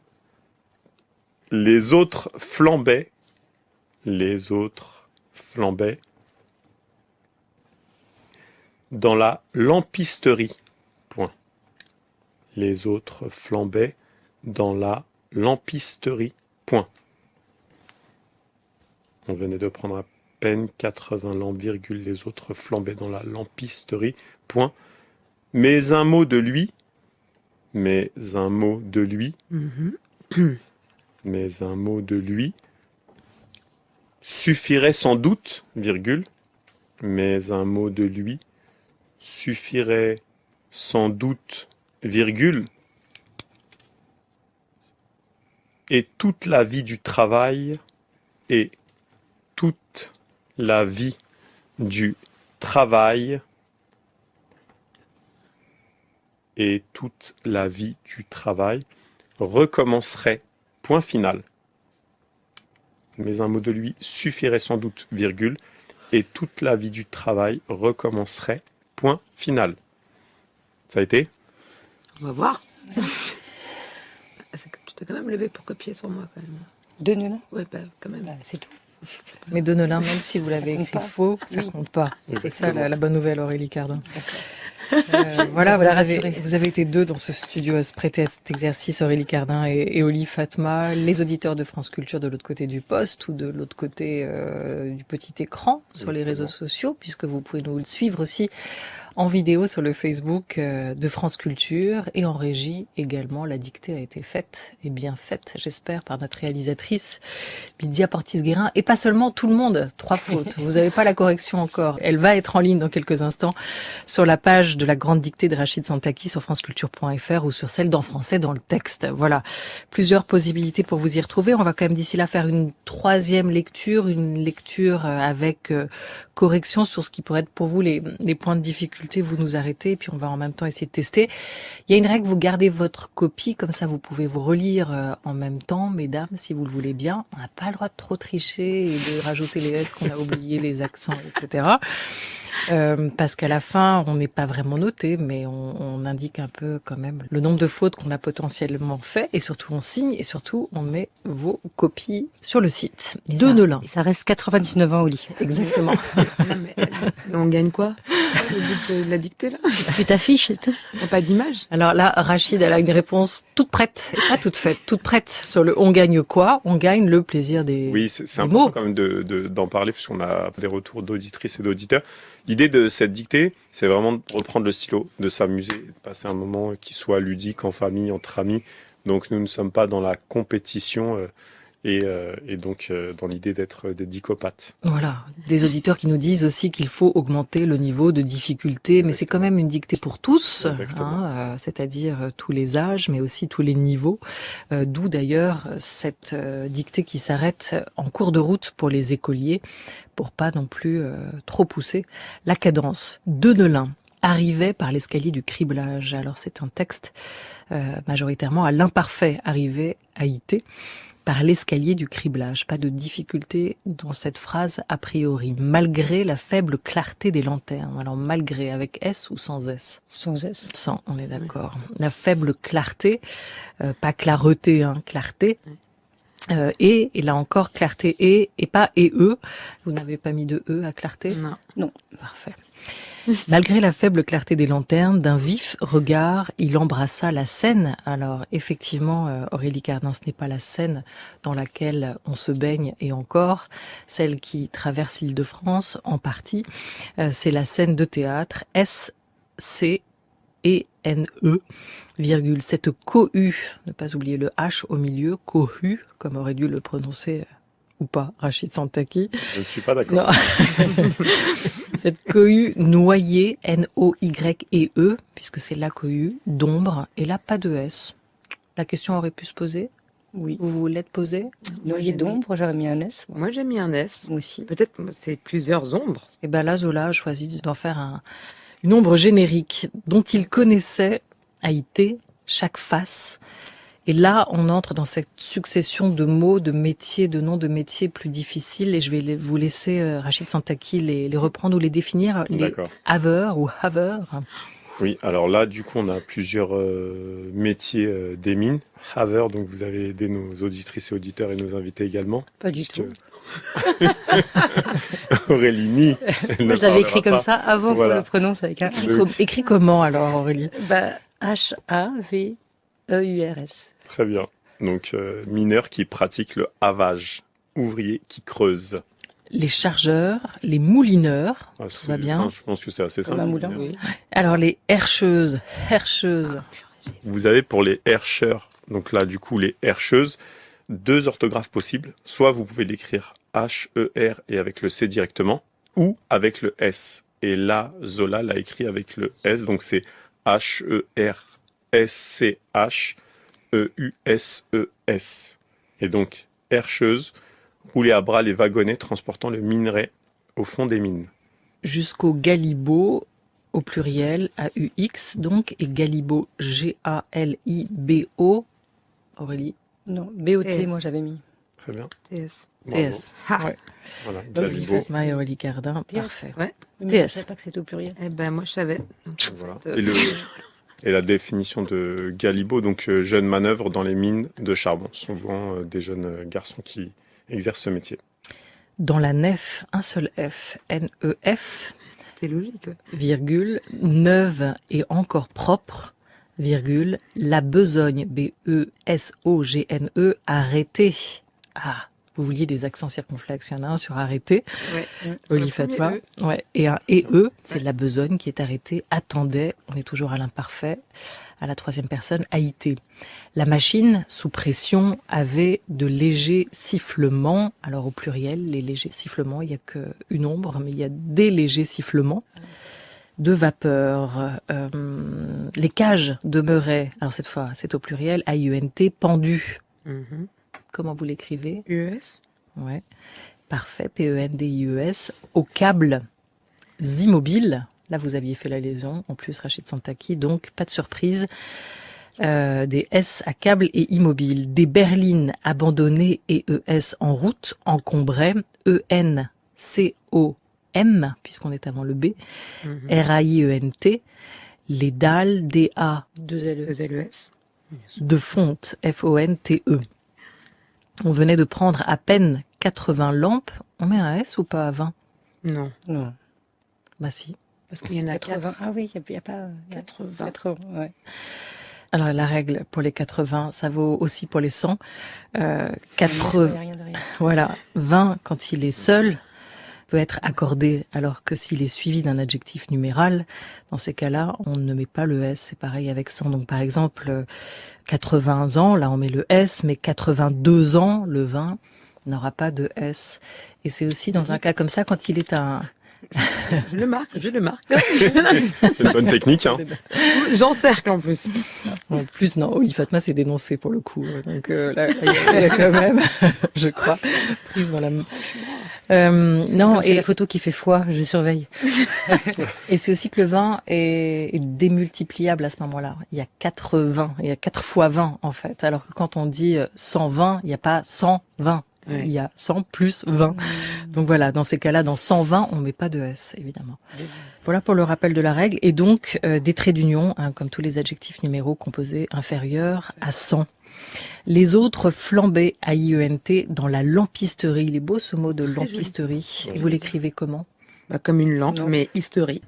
les autres flambaient, dans la lampisterie, point. Les autres flambaient dans la lampisterie, point. On venait de prendre à peine 80 lampes, virgule, les autres flambaient dans la lampisterie, point. Mais un mot de lui, mais un mot de lui, mais un mot de lui suffirait sans doute, virgule, mais un mot de lui suffirait sans doute, virgule, et toute la vie du travail, et toute la vie du travail, et toute la vie du travail recommencerait, point final. Mais un mot de lui suffirait sans doute, virgule, et toute la vie du travail recommencerait, point final. Ça a été? On va voir. Tu t'es quand même levé pour copier sur moi quand même. Deux nœuds là. Ouais, bah quand même. C'est tout. Mais Deneulin, même si vous l'avez écrit faux, ça compte pas. C'est ça la bonne nouvelle, Aurélie Cardin. Voilà, vous avez été deux dans ce studio à se prêter à cet exercice, Aurélie Cardin et Oli Fatma, les auditeurs de France Culture de l'autre côté du poste ou de l'autre côté du petit écran sur les réseaux sociaux, puisque vous pouvez nous suivre aussi en vidéo sur le Facebook de France Culture et en régie également. La dictée a été faite et bien faite, j'espère, par notre réalisatrice Lydia Portis-Guérin et pas seulement tout le monde. 3 fautes. Vous n'avez pas la correction encore. Elle va être en ligne dans quelques instants sur la page de la grande dictée de Rachid Santaki sur franceculture.fr ou sur celle d'En Français dans le texte. Voilà. Plusieurs possibilités pour vous y retrouver. On va quand même d'ici là faire une 3e lecture, une lecture avec correction sur ce qui pourrait être pour vous les points de difficulté. Vous nous arrêtez et puis on va en même temps essayer de tester. Il y a une règle, vous gardez votre copie, comme ça vous pouvez vous relire en même temps, mesdames, si vous le voulez bien. On n'a pas le droit de trop tricher et de rajouter les S qu'on a oublié, les accents, etc. Parce qu'à la fin, on n'est pas vraiment noté, mais on indique un peu quand même le nombre de fautes qu'on a potentiellement fait, et surtout on signe, et surtout on met vos copies sur le site. Deneulin. Et ça reste 99 ans au lit. Exactement. Non, mais on gagne quoi au bout de la dictée là? Tu t'affiches, c'est tout. Pas d'image? Alors là, Rachid, elle a une réponse toute prête, et pas toute faite, toute prête sur le on gagne quoi? On gagne le plaisir des Oui, c'est des important mots. quand même d'en parler puisqu'on a des retours d'auditrices et d'auditeurs. L'idée de cette dictée, c'est vraiment de reprendre le stylo, de s'amuser, de passer un moment qui soit ludique, en famille, entre amis. Donc nous ne sommes pas dans la compétition et donc dans l'idée d'être des dicopathes. Voilà, des auditeurs qui nous disent aussi qu'il faut augmenter le niveau de difficulté, mais c'est quand même une dictée pour tous, c'est-à-dire tous les âges, mais aussi tous les niveaux. D'où d'ailleurs cette dictée qui s'arrête en cours de route pour les écoliers, pour pas non plus trop pousser la cadence. Deneulin arrivait par l'escalier du criblage. Alors c'est un texte majoritairement à l'imparfait, arrivé à IT. par l'escalier du criblage. Pas de difficulté dans cette phrase a priori. Malgré la faible clarté des lanternes. Alors malgré, avec S ou sans S? Sans S. Sans, on est d'accord. La faible clarté, pas clareté, hein, clarté. Et là encore, clarté et pas et e. Vous n'avez pas mis de e à clarté? Non. Non. Parfait. Malgré la faible clarté des lanternes, d'un vif regard, il embrassa la Seine. Alors effectivement, Aurélie Cardin, ce n'est pas la Seine dans laquelle on se baigne et encore, celle qui traverse l'Île-de-France en partie. C'est la scène de théâtre S-C-E-N-E, virgule, cette cohue, ne pas oublier le H au milieu, cohue, comme aurait dû le prononcer ou pas Rachid Santaki. Je ne suis pas d'accord. Non. Cette cohue noyée, N-O-Y-E-E, puisque c'est la cohue, d'ombre, et là, pas de S. La question aurait pu se poser? Oui. Vous vous l'êtes posée? Noyer d'ombre, j'aurais mis un S. Moi, j'ai mis un S. Moi aussi. Peut-être c'est plusieurs ombres. Et ben là, Zola a choisi d'en faire une ombre générique dont il connaissait, Haïté, chaque face. Et là, on entre dans cette succession de mots, de métiers, de noms de métiers plus difficiles. Et je vais vous laisser, Rachid Santaki, les reprendre ou les définir. Les D'accord. haveurs ou haveurs. Oui, alors là, du coup, on a plusieurs métiers des mines. Haveur, donc vous avez aidé nos auditrices et auditeurs et nos invités également. Pas du tout. Aurélie nie. Moi, je l'avais écrit comme ça avant Voilà. qu'on le prononce avec un Écrit comment alors, Aurélie? H-A-V-E-U-R-S. Très bien. Donc, mineur qui pratique le havage, ouvrier qui creuse. Les chargeurs, les moulineurs, Ah, tout va bien. je pense que c'est assez Comme simple. un moulin. Oui. Alors les herscheuses. Vous avez pour les herscheurs, donc là, du coup, les herscheuses, deux orthographes possibles. Soit vous pouvez l'écrire H-E-R et avec le C directement, ou avec le S. Et là, Zola l'a écrit avec le S, donc c'est H-E-R-S-C-H-E-U-S-E-S. Et donc, herscheuse, rouler à bras les wagonnets transportant le minerai au fond des mines. Jusqu'au galibot, au pluriel, A-U-X, donc, et galibot, G-A-L-I-B-O. Aurélie? Non, B-O-T, S. moi j'avais mis. Très bien. TS. Bravo. TS. Ah. Voilà, Aurélie Galibo. Fatma et Aurélie Cardin, TS. parfait. Ouais. Mais TS. je savais pas que c'était au pluriel. Eh ben, moi, je savais. Voilà. Et la définition de Galibo, donc jeune manœuvre dans les mines de charbon. Souvent des jeunes garçons qui exercent ce métier. Dans la nef, un seul F, N-E-F, C'était logique. virgule, neuve et encore propre, virgule, la besogne, B-E-S-O-G-N-E, arrêtée. Ah, vous vouliez des accents circonflexes, il y en a un sur arrêté. Ouais. Oli Fatma. Ouais. Et un E, c'est la besogne qui est arrêtée, attendait, on est toujours à l'imparfait, à la troisième personne, Haïté. La machine, sous pression, avait de légers sifflements. Alors au pluriel, les légers sifflements, il n'y a qu'une ombre, mais il y a des légers sifflements de vapeur. Les cages demeuraient, alors cette fois c'est au pluriel, A-U-N-T, pendues. Mhm. Comment vous l'écrivez? US. Ouais, parfait, P-E-N-D-I-E-S, aux câbles immobiles. Là, vous aviez fait la liaison, en plus, Rachid Santaki, donc pas de surprise. Des S à câbles et immobiles. Des berlines abandonnées et ES en route encombraient E-N-C-O-M, puisqu'on est avant le B, R-A-I-E-N-T. Les dalles, D-A, Deux L. LES. de fonte, F-O-N-T-E. On venait de prendre à peine 80 lampes. On met un S ou pas à 20? Non. Non. Bah si. Parce qu'il y en a 80. Ah oui, il n'y a pas 80. 80, ouais. Alors la règle pour les 80, ça vaut aussi pour les 100. Il y a 80, rien derrière. voilà, 20 quand il est seul peut être accordé, alors que s'il est suivi d'un adjectif numéral, dans ces cas-là, on ne met pas le S. C'est pareil avec 100. Donc par exemple, 80 ans, là on met le S, mais 82 ans, le 20 n'aura pas de S. Et c'est aussi dans un cas comme ça quand il est un... Je le marque. C'est une bonne technique, hein. J'encercle en plus. En plus, non, Oli Fatma s'est dénoncé pour le coup. Donc là, il y a quand même, je crois, prise dans la... Non, c'est la photo qui fait foi, je surveille. Et c'est aussi que le 20 est démultipliable à ce moment-là. Il y a 4 20, il y a 4 fois 20 en fait. Alors que quand on dit 120, il n'y a pas 120. Ouais. Il y a 100 plus 20. Donc voilà, dans ces cas-là, dans 120, on met pas de S, évidemment. Voilà pour le rappel de la règle. Et donc, des traits d'union, comme tous les adjectifs numéros composés inférieurs à 100. Les autres flambaient à IENT dans la lampisterie. Il est beau ce mot de Très lampisterie. Vous l'écrivez comment? Comme une lampe, Non. mais histerie.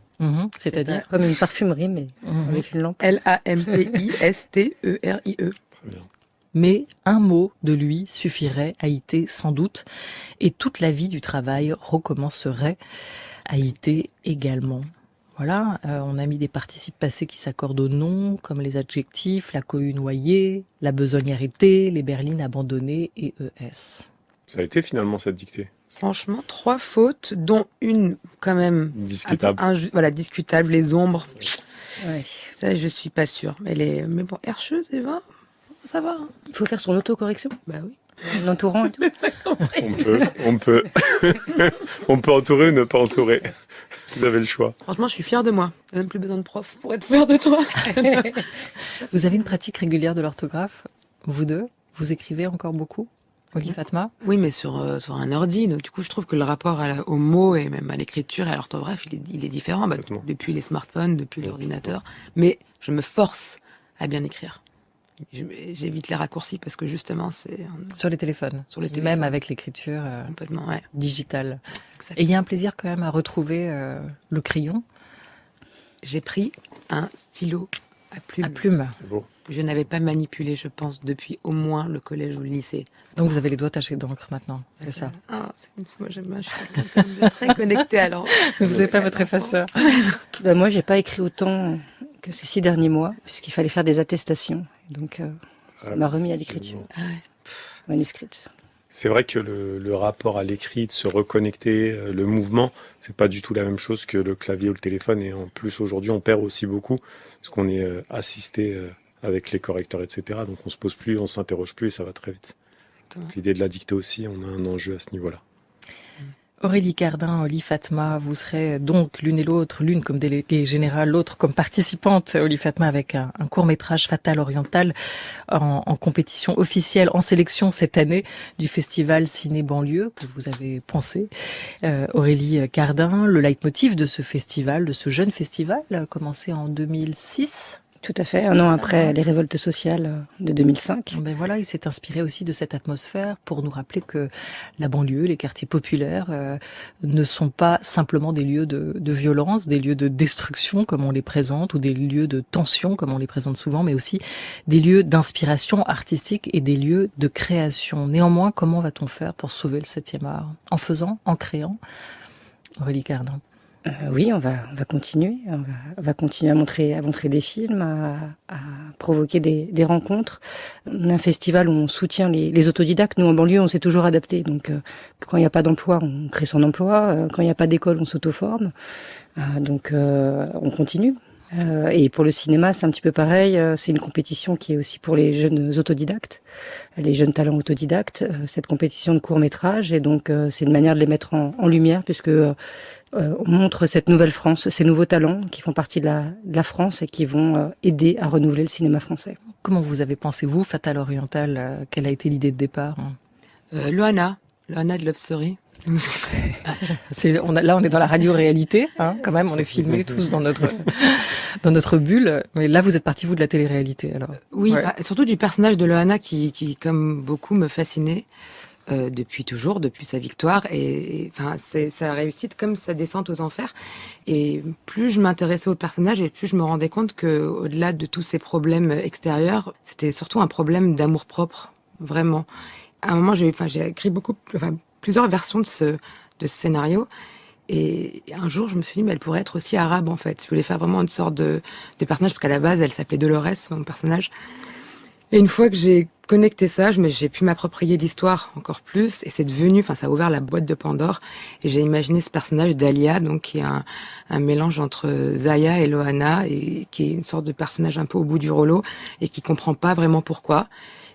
C'est-à-dire Comme une parfumerie, mais avec une lampe. Lampisterie. Très bien. Mais un mot de lui suffirait à IT sans doute, et toute la vie du travail recommencerait à IT également. Voilà, on a mis des participes passés qui s'accordent au nom, comme les adjectifs, la cohue noyée, la besognarité, les berlines abandonnées et ES. Ça a été finalement cette dictée. Franchement, 3 fautes, dont une quand même Discutable. Voilà, discutable, les ombres. Ouais. Ça, je suis pas sûre. Mais bon, herscheuse, Eva, ça va. Hein. Il faut faire son autocorrection, Bah oui. l'entourant et tout. On peut entourer ou ne pas entourer. Vous avez le choix. Franchement, je suis fière de moi. J'ai même plus besoin de prof pour être fière de toi. Vous avez une pratique régulière de l'orthographe, vous deux? Vous écrivez encore beaucoup, Oli Fatma? Oui, mais sur un ordi. Donc, du coup, je trouve que le rapport aux mots et même à l'écriture et à l'orthographe, il est différent. Complètement. Depuis les smartphones, depuis l'ordinateur. Mais je me force à bien écrire. J'évite les raccourcis parce que justement, c'est Sur les téléphones, Sur les même téléphones. avec l'écriture complètement, ouais. digitale. Exact. Et il y a un plaisir quand même à retrouver le crayon J'ai pris un stylo à plume. à plume. C'est beau. Je n'avais pas manipulé, je pense, depuis au moins le collège ou le lycée. Donc vous avez les doigts tachés d'encre maintenant, c'est ça. Moi, j'aime bien, je suis quelqu'un de très connecté alors. Vous n'avez pas votre effaceur. Moi, j'ai pas écrit autant que ces 6 derniers mois, puisqu'il fallait faire des attestations. Donc, ça m'a remis à l'écriture. Ah ouais. Manuscrite. C'est vrai que le rapport à l'écrit, de se reconnecter, le mouvement, c'est pas du tout la même chose que le clavier ou le téléphone. Et en plus, aujourd'hui, on perd aussi beaucoup, parce qu'on est assisté avec les correcteurs, etc. Donc on se pose plus, on s'interroge plus et ça va très vite. Donc, l'idée de la dictée aussi, on a un enjeu à ce niveau-là. Aurélie Cardin, Oli Fatma, vous serez donc l'une et l'autre, l'une comme déléguée générale, l'autre comme participante, Oli Fatma, avec un court-métrage Fatal Oriental en compétition officielle, en sélection cette année du festival Ciné Banlieue que vous avez pensé. Aurélie Cardin, le leitmotiv de ce festival, de ce jeune festival, commencé en 2006. Tout à fait, un an après les révoltes sociales de 2005. Ben voilà, il s'est inspiré aussi de cette atmosphère pour nous rappeler que la banlieue, les quartiers populaires, ne sont pas simplement des lieux de violence, des lieux de destruction comme on les présente, ou des lieux de tension comme on les présente souvent, mais aussi des lieux d'inspiration artistique et des lieux de création. Néanmoins, comment va-t-on faire pour sauver le 7e art? En faisant, en créant? Aurélie Cardin. Oui, on va continuer. On va continuer à montrer des films, à provoquer des rencontres. On a un festival où on soutient les autodidactes. Nous, en banlieue, on s'est toujours adapté. Donc, quand il n'y a pas d'emploi, on crée son emploi. Quand il n'y a pas d'école, on s'auto-forme. Donc, on continue. Et pour le cinéma, c'est un petit peu pareil. C'est une compétition qui est aussi pour les jeunes autodidactes, les jeunes talents autodidactes. Cette compétition de court-métrage. Et donc, c'est une manière de les mettre en lumière, puisque on montre cette nouvelle France, ces nouveaux talents qui font partie de la France et qui vont aider à renouveler le cinéma français. Comment vous avez pensé, vous, Fatal Oriental? Quelle a été l'idée de départ? Loana de Love Story. Là, on est dans la radio-réalité, quand même. On est filmés tous dans notre bulle. Mais là, vous êtes parti, vous, de la télé-réalité, alors. Oui, Ouais. surtout du personnage de Loana qui, comme beaucoup, me fascinait depuis toujours, depuis sa victoire. Et c'est sa réussite comme sa descente aux enfers. Et plus je m'intéressais au personnage et plus je me rendais compte que, au-delà de tous ces problèmes extérieurs, c'était surtout un problème d'amour-propre, vraiment. À un moment, j'ai écrit plusieurs versions de ce scénario. Et un jour, je me suis dit, mais elle pourrait être aussi arabe, en fait. Je voulais faire vraiment une sorte de personnage, parce qu'à la base, elle s'appelait Dolores, mon personnage. Et une fois que j'ai connecté ça, j'ai pu m'approprier l'histoire encore plus. Et c'est devenu, ça a ouvert la boîte de Pandore. Et j'ai imaginé ce personnage d'Alia, donc qui est un mélange entre Zaya et Loana, et qui est une sorte de personnage un peu au bout du rouleau, et qui comprend pas vraiment pourquoi.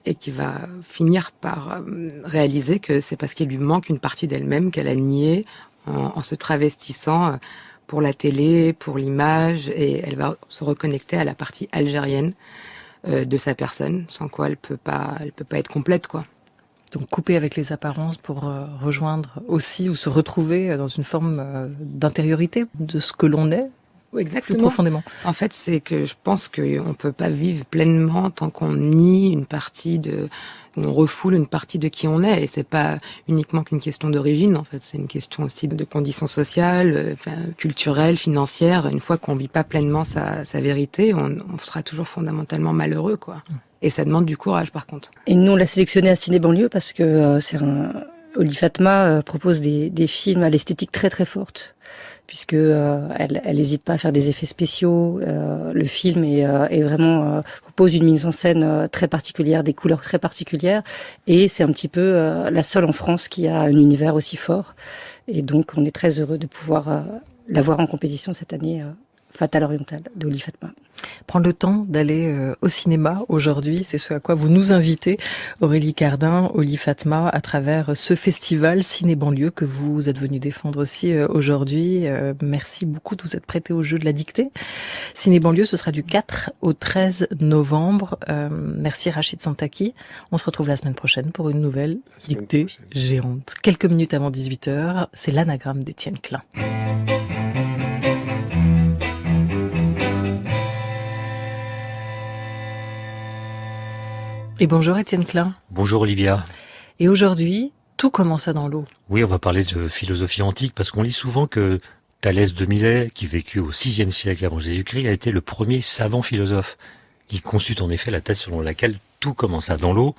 et qui va finir par réaliser que c'est parce qu'il lui manque une partie d'elle-même qu'elle a niée en se travestissant pour la télé, pour l'image, et elle va se reconnecter à la partie algérienne de sa personne, sans quoi elle peut pas être complète, quoi. Donc couper avec les apparences pour rejoindre aussi ou se retrouver dans une forme d'intériorité de ce que l'on est. Exactement. Plus profondément. En fait, c'est que je pense qu'on peut pas vivre pleinement tant qu'on nie une partie on refoule une partie de qui on est. Et c'est pas uniquement qu'une question d'origine, en fait. C'est une question aussi de conditions sociales, culturelles, financières. Une fois qu'on vit pas pleinement sa vérité, on sera toujours fondamentalement malheureux, quoi. Et ça demande du courage, par contre. Et nous, on l'a sélectionné à Ciné Banlieue parce que Oli Fatma propose des films à l'esthétique très très forte, puisque elle n'hésite pas à faire des effets spéciaux. Le film est vraiment propose une mise en scène très particulière, des couleurs très particulières, et c'est un petit peu la seule en France qui a un univers aussi fort. Et donc, on est très heureux de pouvoir la voir en compétition cette année. Fatale Orientale de Oli Fatma. Prendre le temps d'aller au cinéma aujourd'hui, c'est ce à quoi vous nous invitez, Aurélie Cardin, Oli Fatma, à travers ce festival Ciné Banlieue que vous êtes venu défendre aussi aujourd'hui. Merci beaucoup de vous être prêté au jeu de la dictée. Ciné Banlieue, ce sera du 4 au 13 novembre. Merci Rachid Santaki. On se retrouve la semaine prochaine pour une nouvelle dictée géante. Quelques minutes avant 18h, c'est l'anagramme d'Étienne Klein. Et bonjour Étienne Klein. Bonjour Olivia. Et aujourd'hui, tout commença dans l'eau. Oui, on va parler de philosophie antique parce qu'on lit souvent que Thalès de Milet, qui vécut au VIe siècle avant Jésus-Christ, a été le premier savant philosophe. Il conçut en effet la thèse selon laquelle tout commença dans l'eau,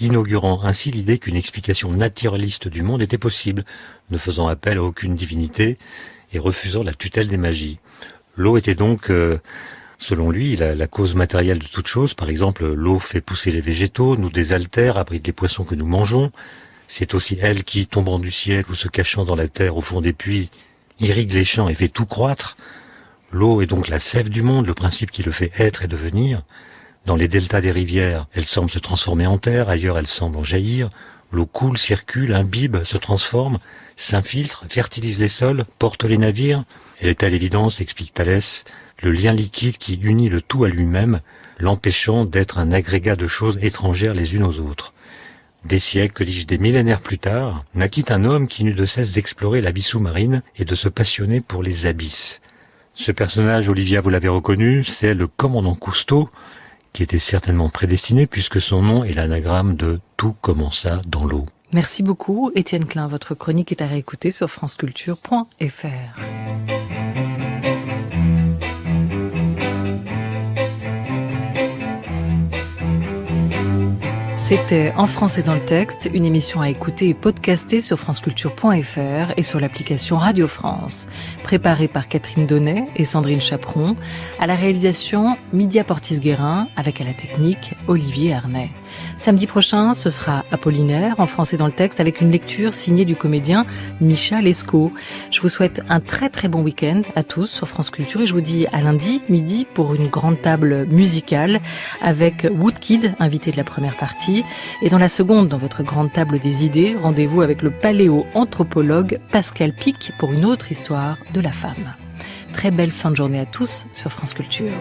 inaugurant ainsi l'idée qu'une explication naturaliste du monde était possible, ne faisant appel à aucune divinité et refusant la tutelle des magies. L'eau était donc... selon lui, la cause matérielle de toute chose, par exemple, l'eau fait pousser les végétaux, nous désaltère, abrite les poissons que nous mangeons. C'est aussi elle qui, tombant du ciel ou se cachant dans la terre au fond des puits, irrigue les champs et fait tout croître. L'eau est donc la sève du monde, le principe qui le fait être et devenir. Dans les deltas des rivières, elle semble se transformer en terre, ailleurs elle semble en jaillir. L'eau coule, circule, imbibe, se transforme, s'infiltre, fertilise les sols, porte les navires. Elle est à l'évidence, explique Thalès, le lien liquide qui unit le tout à lui-même, l'empêchant d'être un agrégat de choses étrangères les unes aux autres. Des siècles, que dis-je, des millénaires plus tard, naquit un homme qui n'eut de cesse d'explorer l'abysse sous-marine et de se passionner pour les abysses. Ce personnage, Olivia, vous l'avez reconnu, c'est le commandant Cousteau, qui était certainement prédestiné puisque son nom est l'anagramme de « Tout commença dans l'eau ». Merci beaucoup, Étienne Klein. Votre chronique est à réécouter sur franceculture.fr. C'était En français dans le texte, une émission à écouter et podcaster sur franceculture.fr et sur l'application Radio France. Préparée par Catherine Donnet et Sandrine Chaperon, à la réalisation Lydia Portis-Guérin, avec à la technique Olivier Arnay. Samedi prochain, ce sera Apollinaire, En français dans le texte, avec une lecture signée du comédien Micha Lescaut. Je vous souhaite un très très bon week-end à tous sur France Culture et je vous dis à lundi midi pour une grande table musicale avec Woodkid, invité de la première partie. Et dans la seconde, dans votre grande table des idées, rendez-vous avec le paléo-anthropologue Pascal Pic pour une autre histoire de la femme. Très belle fin de journée à tous sur France Culture.